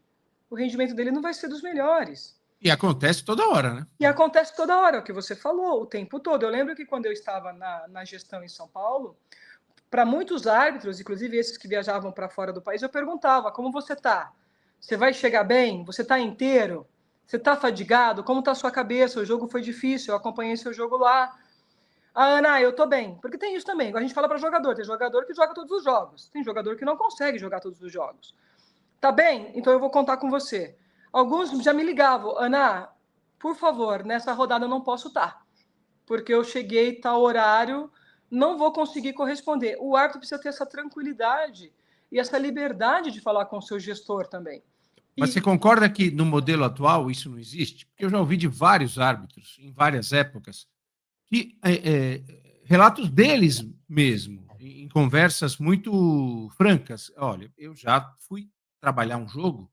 o rendimento dele não vai ser dos melhores. E acontece toda hora, né? E acontece toda hora, o que você falou, o tempo todo. Eu lembro que quando eu estava na gestão em São Paulo, para muitos árbitros, inclusive esses que viajavam para fora do país, eu perguntava, como você está? Você vai chegar bem? Você está inteiro? Você está fadigado? Como está a sua cabeça? O jogo foi difícil, eu acompanhei seu jogo lá. Ana, eu estou bem. Porque tem isso também, a gente fala para jogador, tem jogador que joga todos os jogos, tem jogador que não consegue jogar todos os jogos. Tá bem? Então eu vou contar com você. Alguns já me ligavam, Ana, por favor, nessa rodada eu não posso estar, porque eu cheguei tal horário, não vou conseguir corresponder. O árbitro precisa ter essa tranquilidade e essa liberdade de falar com o seu gestor também. Mas você concorda que no modelo atual isso não existe? Porque eu já ouvi de vários árbitros, em várias épocas, que relatos deles mesmo, em conversas muito francas. Olha, eu já fui trabalhar um jogo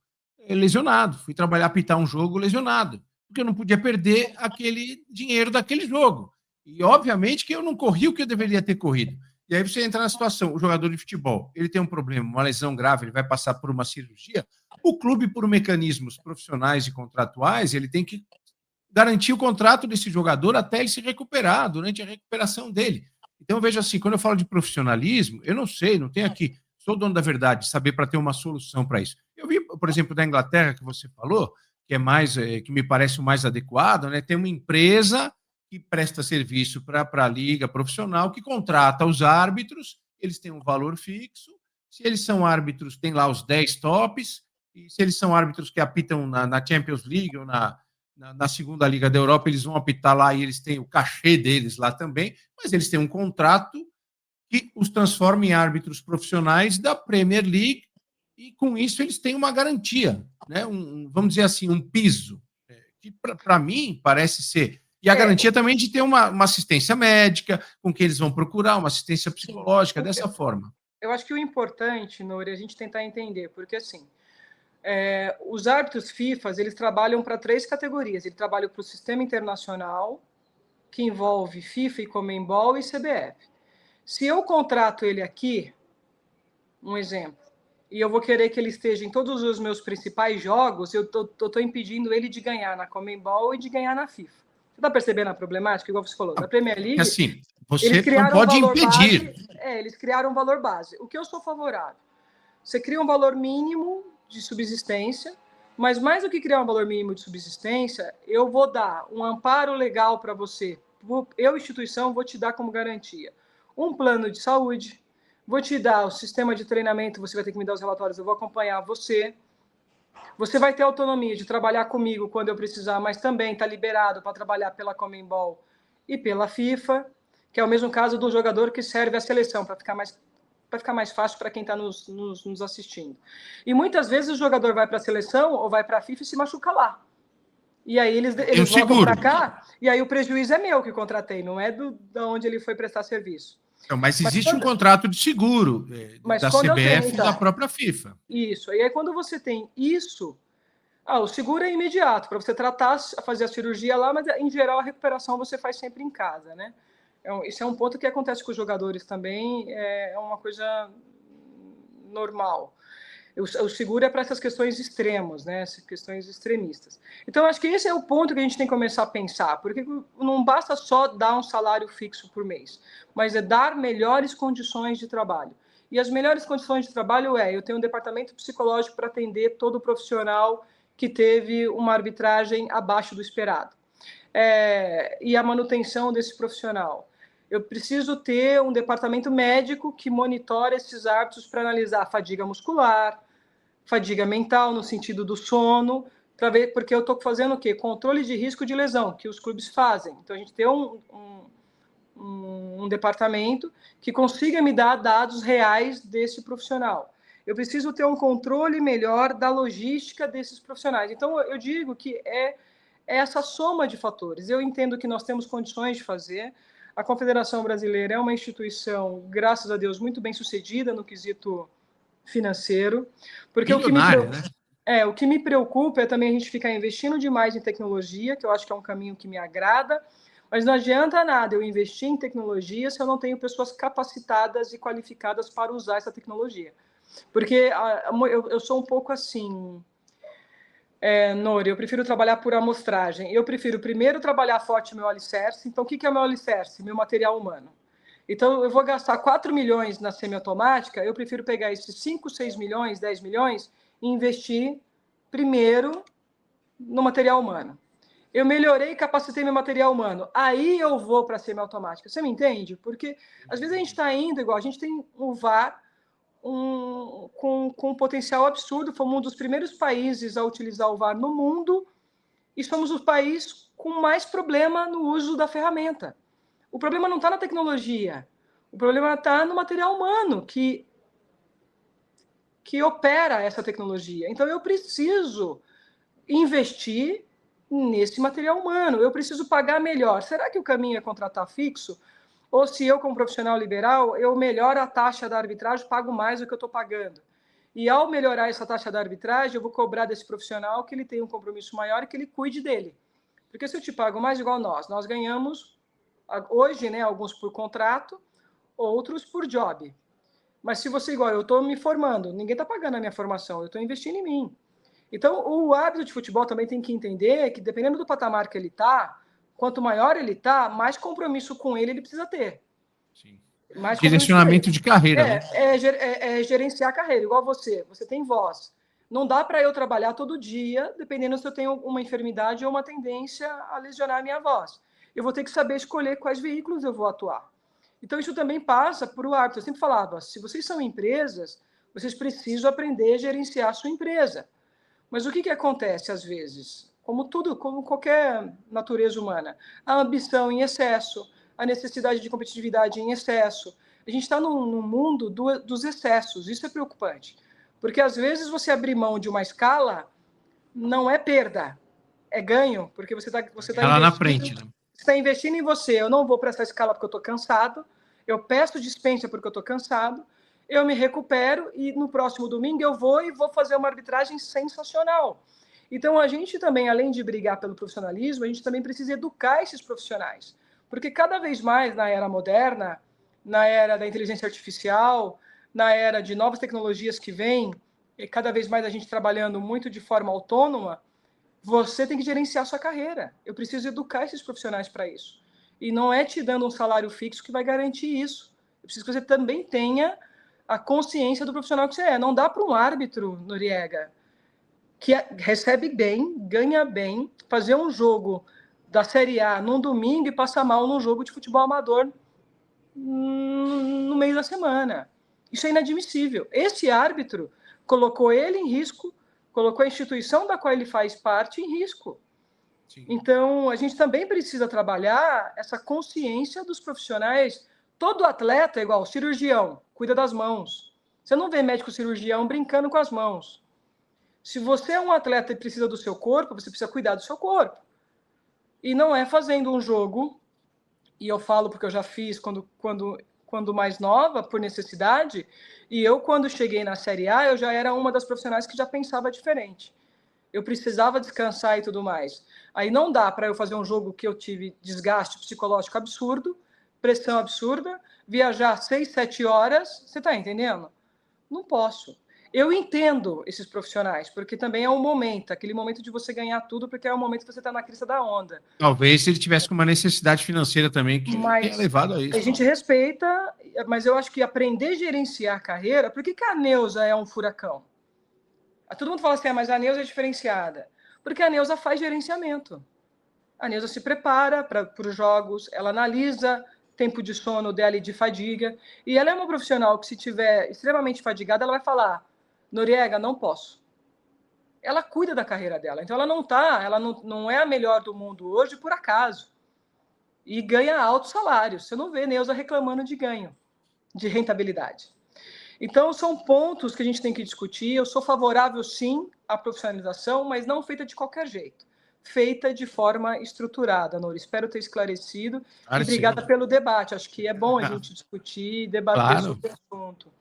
lesionado, fui trabalhar, apitar um jogo lesionado, porque eu não podia perder aquele dinheiro daquele jogo. E, obviamente, que eu não corri o que eu deveria ter corrido. E aí você entra na situação, o jogador de futebol, ele tem um problema, uma lesão grave, ele vai passar por uma cirurgia, o clube, por mecanismos profissionais e contratuais, ele tem que garantir o contrato desse jogador até ele se recuperar, durante a recuperação dele. Então, veja assim, quando eu falo de profissionalismo, eu não sei, não tenho aqui, sou dono da verdade, saber para ter uma solução para isso. Eu vi, por exemplo, da Inglaterra, que você falou, que é mais, que me parece o mais adequado, né? Tem uma empresa que presta serviço para a liga profissional, que contrata os árbitros, eles têm um valor fixo, se eles são árbitros, tem lá os 10 tops, e se eles são árbitros que apitam na Champions League ou na segunda Liga da Europa, eles vão apitar lá e eles têm o cachê deles lá também, mas eles têm um contrato que os transforma em árbitros profissionais da Premier League e com isso eles têm uma garantia, né? Vamos dizer assim, um piso, que para mim parece ser. E a garantia também de ter uma assistência médica, com que eles vão procurar, uma assistência psicológica, dessa forma. Eu acho que o importante, Nori, é a gente tentar entender, porque assim, os árbitros FIFA, eles trabalham para 3 categorias. Eles trabalham para o sistema internacional, que envolve FIFA e Conmebol e CBF. Se eu contrato ele aqui, um exemplo, e eu vou querer que ele esteja em todos os meus principais jogos, eu estou impedindo ele de ganhar na Conmebol e de ganhar na FIFA. Você está percebendo a problemática, igual você falou? Na Premier League, assim, você não pode impedir. Eles criaram um valor base. O que eu sou favorável? Você cria um valor mínimo de subsistência, mas mais do que criar um valor mínimo de subsistência, eu vou dar um amparo legal para você. Eu, instituição, vou te dar como garantia um plano de saúde, vou te dar o sistema de treinamento, você vai ter que me dar os relatórios, eu vou acompanhar você. Você vai ter autonomia de trabalhar comigo quando eu precisar, mas também está liberado para trabalhar pela Conmebol e pela FIFA, que é o mesmo caso do jogador que serve à seleção, para ficar mais fácil para quem está nos assistindo. E muitas vezes o jogador vai para a seleção ou vai para a FIFA e se machuca lá. E aí eles voltam para cá, e aí o prejuízo é meu que contratei, não é de onde ele foi prestar serviço. Não, mas existe um contrato de seguro da CBF e da própria FIFA. Isso. E aí, quando você tem isso, o seguro é imediato, para você tratar, fazer a cirurgia lá, mas, em geral, a recuperação você faz sempre em casa, né? Isso é um ponto que acontece com os jogadores também, é uma coisa normal. O seguro é para essas questões extremas, né? Essas questões extremistas. Então, acho que esse é o ponto que a gente tem que começar a pensar, porque não basta só dar um salário fixo por mês, mas é dar melhores condições de trabalho. E as melhores condições de trabalho eu tenho um departamento psicológico para atender todo profissional que teve uma arbitragem abaixo do esperado. E a manutenção desse profissional. Eu preciso ter um departamento médico que monitore esses árbitros para analisar a fadiga muscular, fadiga mental, no sentido do sono, para ver, porque eu estou fazendo o quê? Controle de risco de lesão, que os clubes fazem. Então, a gente tem um departamento que consiga me dar dados reais desse profissional. Eu preciso ter um controle melhor da logística desses profissionais. Então, eu digo que é essa soma de fatores. Eu entendo que nós temos condições de fazer. A Confederação Brasileira é uma instituição, graças a Deus, muito bem sucedida no quesito financeiro. Porque o que me preocupa é também a gente ficar investindo demais em tecnologia, que eu acho que é um caminho que me agrada, mas não adianta nada eu investir em tecnologia se eu não tenho pessoas capacitadas e qualificadas para usar essa tecnologia. Porque eu sou um pouco assim... Nori, eu prefiro trabalhar por amostragem. Eu prefiro primeiro trabalhar forte meu alicerce. Então, o que é o meu alicerce? Meu material humano. Então, eu vou gastar 4 milhões na semiautomática, eu prefiro pegar esses 5, 6 milhões, 10 milhões e investir primeiro no material humano. Eu melhorei e capacitei meu material humano. Aí eu vou para a semiautomática. Você me entende? Porque, às vezes, a gente está indo igual. A gente tem o VAR, com um potencial absurdo. Fomos um dos primeiros países a utilizar o VAR no mundo e somos o país com mais problema no uso da ferramenta. O problema não está na tecnologia, o problema está no material humano que opera essa tecnologia. Então, eu preciso investir nesse material humano, eu preciso pagar melhor. Será que o caminho é contratar fixo? Ou se eu, como profissional liberal, eu melhoro a taxa da arbitragem, pago mais do que eu estou pagando. E ao melhorar essa taxa da arbitragem, eu vou cobrar desse profissional que ele tenha um compromisso maior e que ele cuide dele. Porque se eu te pago mais igual nós ganhamos, hoje, né, alguns por contrato, outros por job. Mas se você, igual eu estou me formando, ninguém está pagando a minha formação, eu estou investindo em mim. Então, o árbitro de futebol também tem que entender que, dependendo do patamar que ele está, quanto maior ele está, mais compromisso com ele precisa ter. Sim. Mais direcionamento de carreira. É gerenciar a carreira, igual você tem voz. Não dá para eu trabalhar todo dia, dependendo se eu tenho uma enfermidade ou uma tendência a lesionar a minha voz. Eu vou ter que saber escolher quais veículos eu vou atuar. Então, isso também passa por o árbitro. Eu sempre falava, se vocês são empresas, vocês precisam aprender a gerenciar a sua empresa. Mas o que acontece às vezes? Como tudo, como qualquer natureza humana, a ambição em excesso, a necessidade de competitividade em excesso. A gente está num mundo dos excessos, isso é preocupante. Porque às vezes você abrir mão de uma escala não é perda, é ganho, porque você tá lá na frente, né? Você está investindo em você. Eu não vou para essa escala porque eu estou cansado, eu peço dispensa porque eu estou cansado, eu me recupero e no próximo domingo eu vou fazer uma arbitragem sensacional. Então, a gente também, além de brigar pelo profissionalismo, a gente também precisa educar esses profissionais. Porque cada vez mais na era moderna, na era da inteligência artificial, na era de novas tecnologias que vêm, e cada vez mais a gente trabalhando muito de forma autônoma, você tem que gerenciar a sua carreira. Eu preciso educar esses profissionais para isso. E não é te dando um salário fixo que vai garantir isso. Eu preciso que você também tenha a consciência do profissional que você é. Não dá para um árbitro, Noriega, que recebe bem, ganha bem, fazer um jogo da Série A num domingo e passar mal num jogo de futebol amador no meio da semana. Isso é inadmissível. Esse árbitro colocou ele em risco, colocou a instituição da qual ele faz parte em risco. Sim. Então, a gente também precisa trabalhar essa consciência dos profissionais. Todo atleta é igual, cirurgião, cuida das mãos. Você não vê médico cirurgião brincando com as mãos. Se você é um atleta e precisa do seu corpo, você precisa cuidar do seu corpo. E não é fazendo um jogo, e eu falo porque eu já fiz quando mais nova, por necessidade, e eu, quando cheguei na Série A, eu já era uma das profissionais que já pensava diferente. Eu precisava descansar e tudo mais. Aí não dá para eu fazer um jogo que eu tive desgaste psicológico absurdo, pressão absurda, viajar 6, 7 horas, você está entendendo? Não posso. Eu entendo esses profissionais, porque também é um momento, aquele momento de você ganhar tudo, porque é o momento que você está na crista da onda. Talvez se ele tivesse com uma necessidade financeira também, que tenha levado a isso. A gente respeita, mas eu acho que aprender a gerenciar a carreira... Por que a Neuza é um furacão? Todo mundo fala assim, mas a Neuza é diferenciada. Porque a Neuza faz gerenciamento. A Neuza se prepara para os jogos, ela analisa tempo de sono dela e de fadiga, e ela é uma profissional que, se tiver extremamente fadigada, ela vai falar, Noriega, não posso. Ela cuida da carreira dela, então ela não é a melhor do mundo hoje por acaso, e ganha altos salários. Você não vê Neuza reclamando de ganho, de rentabilidade. Então, são pontos que a gente tem que discutir. Eu sou favorável, sim, à profissionalização, mas não feita de qualquer jeito. Feita de forma estruturada, Nora. Espero ter esclarecido. E obrigada pelo debate. Acho que é bom a gente discutir e debater sobre o assunto.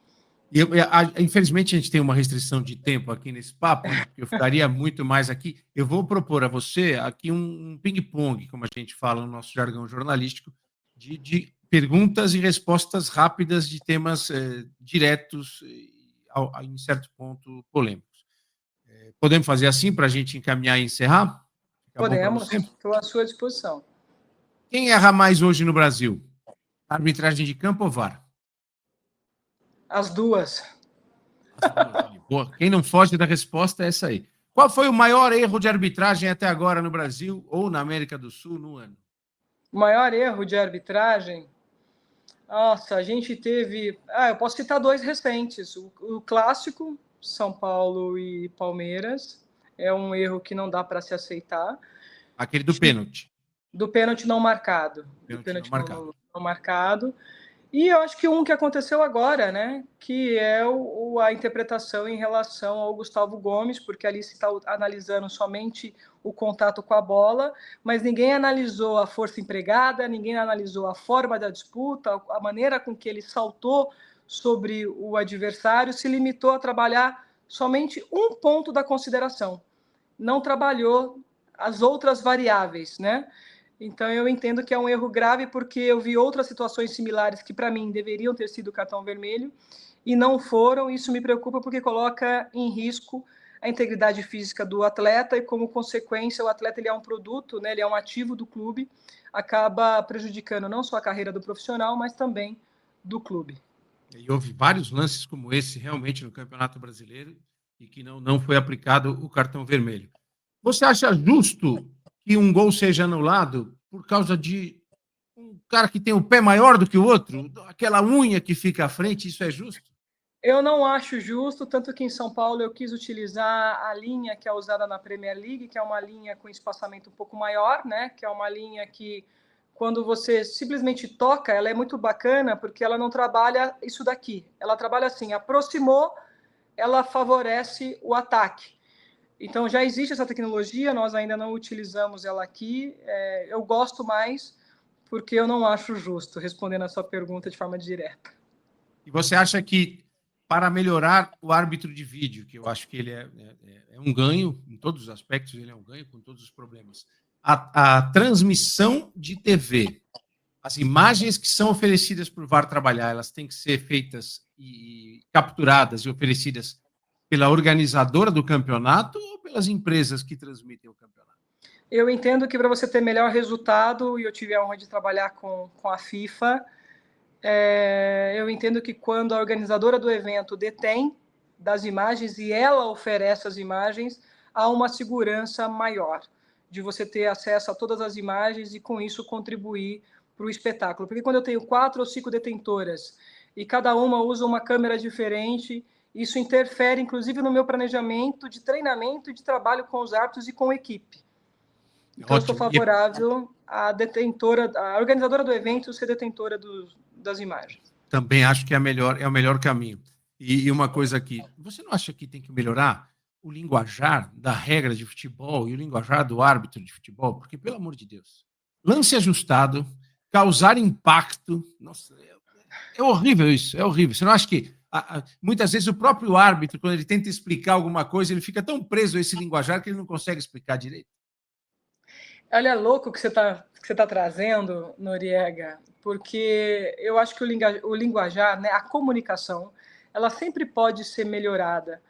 Infelizmente, a gente tem uma restrição de tempo aqui nesse papo, né? Porque eu ficaria muito mais aqui. Eu vou propor a você aqui um ping-pong, como a gente fala no nosso jargão jornalístico, de perguntas e respostas rápidas de temas diretos, em certo ponto, polêmicos. Podemos fazer assim para a gente encaminhar e encerrar? Podemos, estou à sua disposição. Quem erra mais hoje no Brasil? Arbitragem de campo ou VAR? As duas. Boa. Quem não foge da resposta é essa aí. Qual foi o maior erro de arbitragem até agora no Brasil ou na América do Sul no ano? O maior erro de arbitragem? Nossa, a gente teve... eu posso citar dois recentes. O clássico, São Paulo e Palmeiras, é um erro que não dá para se aceitar. Aquele do pênalti. Do pênalti não marcado. Não marcado. E eu acho que um que aconteceu agora, né? Que é a interpretação em relação ao Gustavo Gomes, porque ali se está analisando somente o contato com a bola, mas ninguém analisou a força empregada, ninguém analisou a forma da disputa, a maneira com que ele saltou sobre o adversário, se limitou a trabalhar somente um ponto da consideração. Não trabalhou as outras variáveis, né? Então, eu entendo que é um erro grave, porque eu vi outras situações similares que, para mim, deveriam ter sido cartão vermelho e não foram. Isso me preocupa, porque coloca em risco a integridade física do atleta e, como consequência, o atleta ele é um produto, né, ele é um ativo do clube, acaba prejudicando não só a carreira do profissional, mas também do clube. E houve vários lances como esse, realmente, no Campeonato Brasileiro, e que não foi aplicado o cartão vermelho. Você acha justo que um gol seja anulado por causa de um cara que tem o pé maior do que o outro? Aquela unha que fica à frente, isso é justo? Eu não acho justo, tanto que em São Paulo eu quis utilizar a linha que é usada na Premier League, que é uma linha com espaçamento um pouco maior, né? Que é uma linha que, quando você simplesmente toca, ela é muito bacana, porque ela não trabalha isso daqui. Ela trabalha assim, aproximou, ela favorece o ataque. Então, já existe essa tecnologia, nós ainda não utilizamos ela aqui. Eu gosto mais, porque eu não acho justo, respondendo a sua pergunta de forma direta. E você acha que, para melhorar o árbitro de vídeo, que eu acho que ele é um ganho, em todos os aspectos, ele é um ganho, com todos os problemas, a transmissão de TV, as imagens que são oferecidas por VAR trabalhar, elas têm que ser feitas e capturadas e oferecidas pela organizadora do campeonato ou pelas empresas que transmitem o campeonato? Eu entendo que, para você ter melhor resultado, e eu tive a honra de trabalhar com a FIFA, eu entendo que, quando a organizadora do evento detém das imagens e ela oferece as imagens, há uma segurança maior de você ter acesso a todas as imagens e, com isso, contribuir para o espetáculo. Porque quando eu tenho 4 ou 5 detentoras e cada uma usa uma câmera diferente, isso interfere, inclusive, no meu planejamento de treinamento e de trabalho com os árbitros e com a equipe. Então, eu sou favorável à organizadora do evento ser detentora das imagens. Também acho que é o melhor caminho. E uma coisa aqui, você não acha que tem que melhorar o linguajar da regra de futebol e o linguajar do árbitro de futebol? Porque, pelo amor de Deus, lance ajustado, causar impacto, nossa, é horrível isso, é horrível. Você não acha que muitas vezes o próprio árbitro, quando ele tenta explicar alguma coisa, ele fica tão preso a esse linguajar que ele não consegue explicar direito? Olha, louco que você tá trazendo, Noriega, porque eu acho que o linguajar, né, a comunicação, ela sempre pode ser melhorada.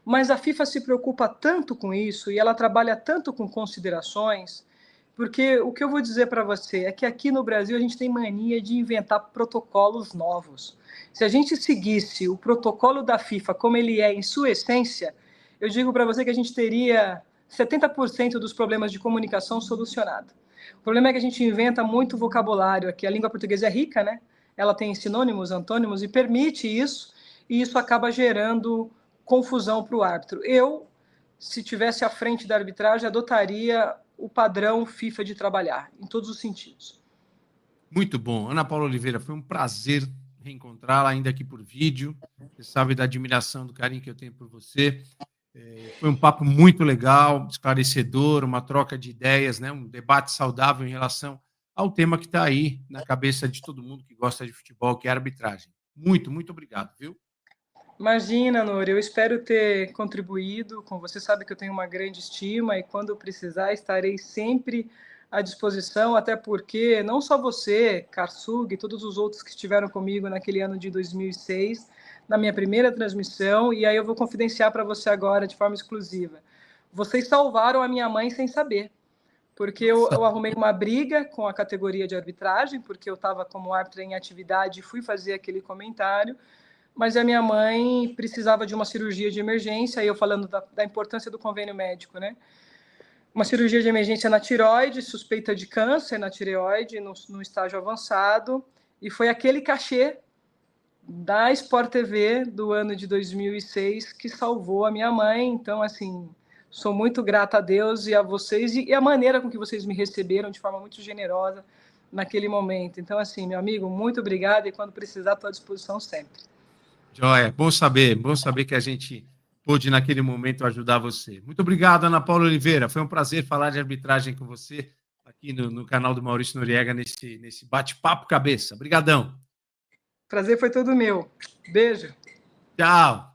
Mas a FIFA se preocupa tanto com isso e ela trabalha tanto com considerações, porque o que eu vou dizer para você é que aqui no Brasil a gente tem mania de inventar protocolos novos. Se a gente seguisse o protocolo da FIFA como ele é em sua essência, eu digo para você que a gente teria 70% dos problemas de comunicação solucionado. O problema é que a gente inventa muito vocabulário aqui. A língua portuguesa é rica, né? Ela tem sinônimos, antônimos, e permite isso, e isso acaba gerando confusão para o árbitro. Eu, se tivesse à frente da arbitragem, adotaria o padrão FIFA de trabalhar, em todos os sentidos. Muito bom. Ana Paula Oliveira, foi um prazer reencontrá-la, ainda aqui por vídeo. Você sabe da admiração, do carinho que eu tenho por você. Foi um papo muito legal, esclarecedor, uma troca de ideias, né? Um debate saudável em relação ao tema que está aí na cabeça de todo mundo que gosta de futebol, que é a arbitragem. Muito, muito obrigado, viu? Imagina, Nora, eu espero ter contribuído. Com você sabe que eu tenho uma grande estima e quando eu precisar estarei sempre à disposição, até porque não só você, Karsug, e todos os outros que estiveram comigo naquele ano de 2006, na minha primeira transmissão, e aí eu vou confidenciar para você agora de forma exclusiva. Vocês salvaram a minha mãe sem saber, porque eu arrumei uma briga com a categoria de arbitragem, porque eu estava como árbitra em atividade e fui fazer aquele comentário, mas a minha mãe precisava de uma cirurgia de emergência, aí eu falando da importância do convênio médico, né? Uma cirurgia de emergência na tireoide, suspeita de câncer na tireoide, no estágio avançado, e foi aquele cachê da Sport TV do ano de 2006 que salvou a minha mãe. Então, assim, sou muito grata a Deus e a vocês, e a maneira com que vocês me receberam de forma muito generosa naquele momento. Então, assim, meu amigo, muito obrigado, e quando precisar, estou à disposição sempre. Joia, bom saber que a gente pôde, naquele momento, ajudar você. Muito obrigado, Ana Paula Oliveira. Foi um prazer falar de arbitragem com você aqui no canal do Maurício Noriega, nesse bate-papo cabeça. Obrigadão. Prazer foi todo meu. Beijo. Tchau.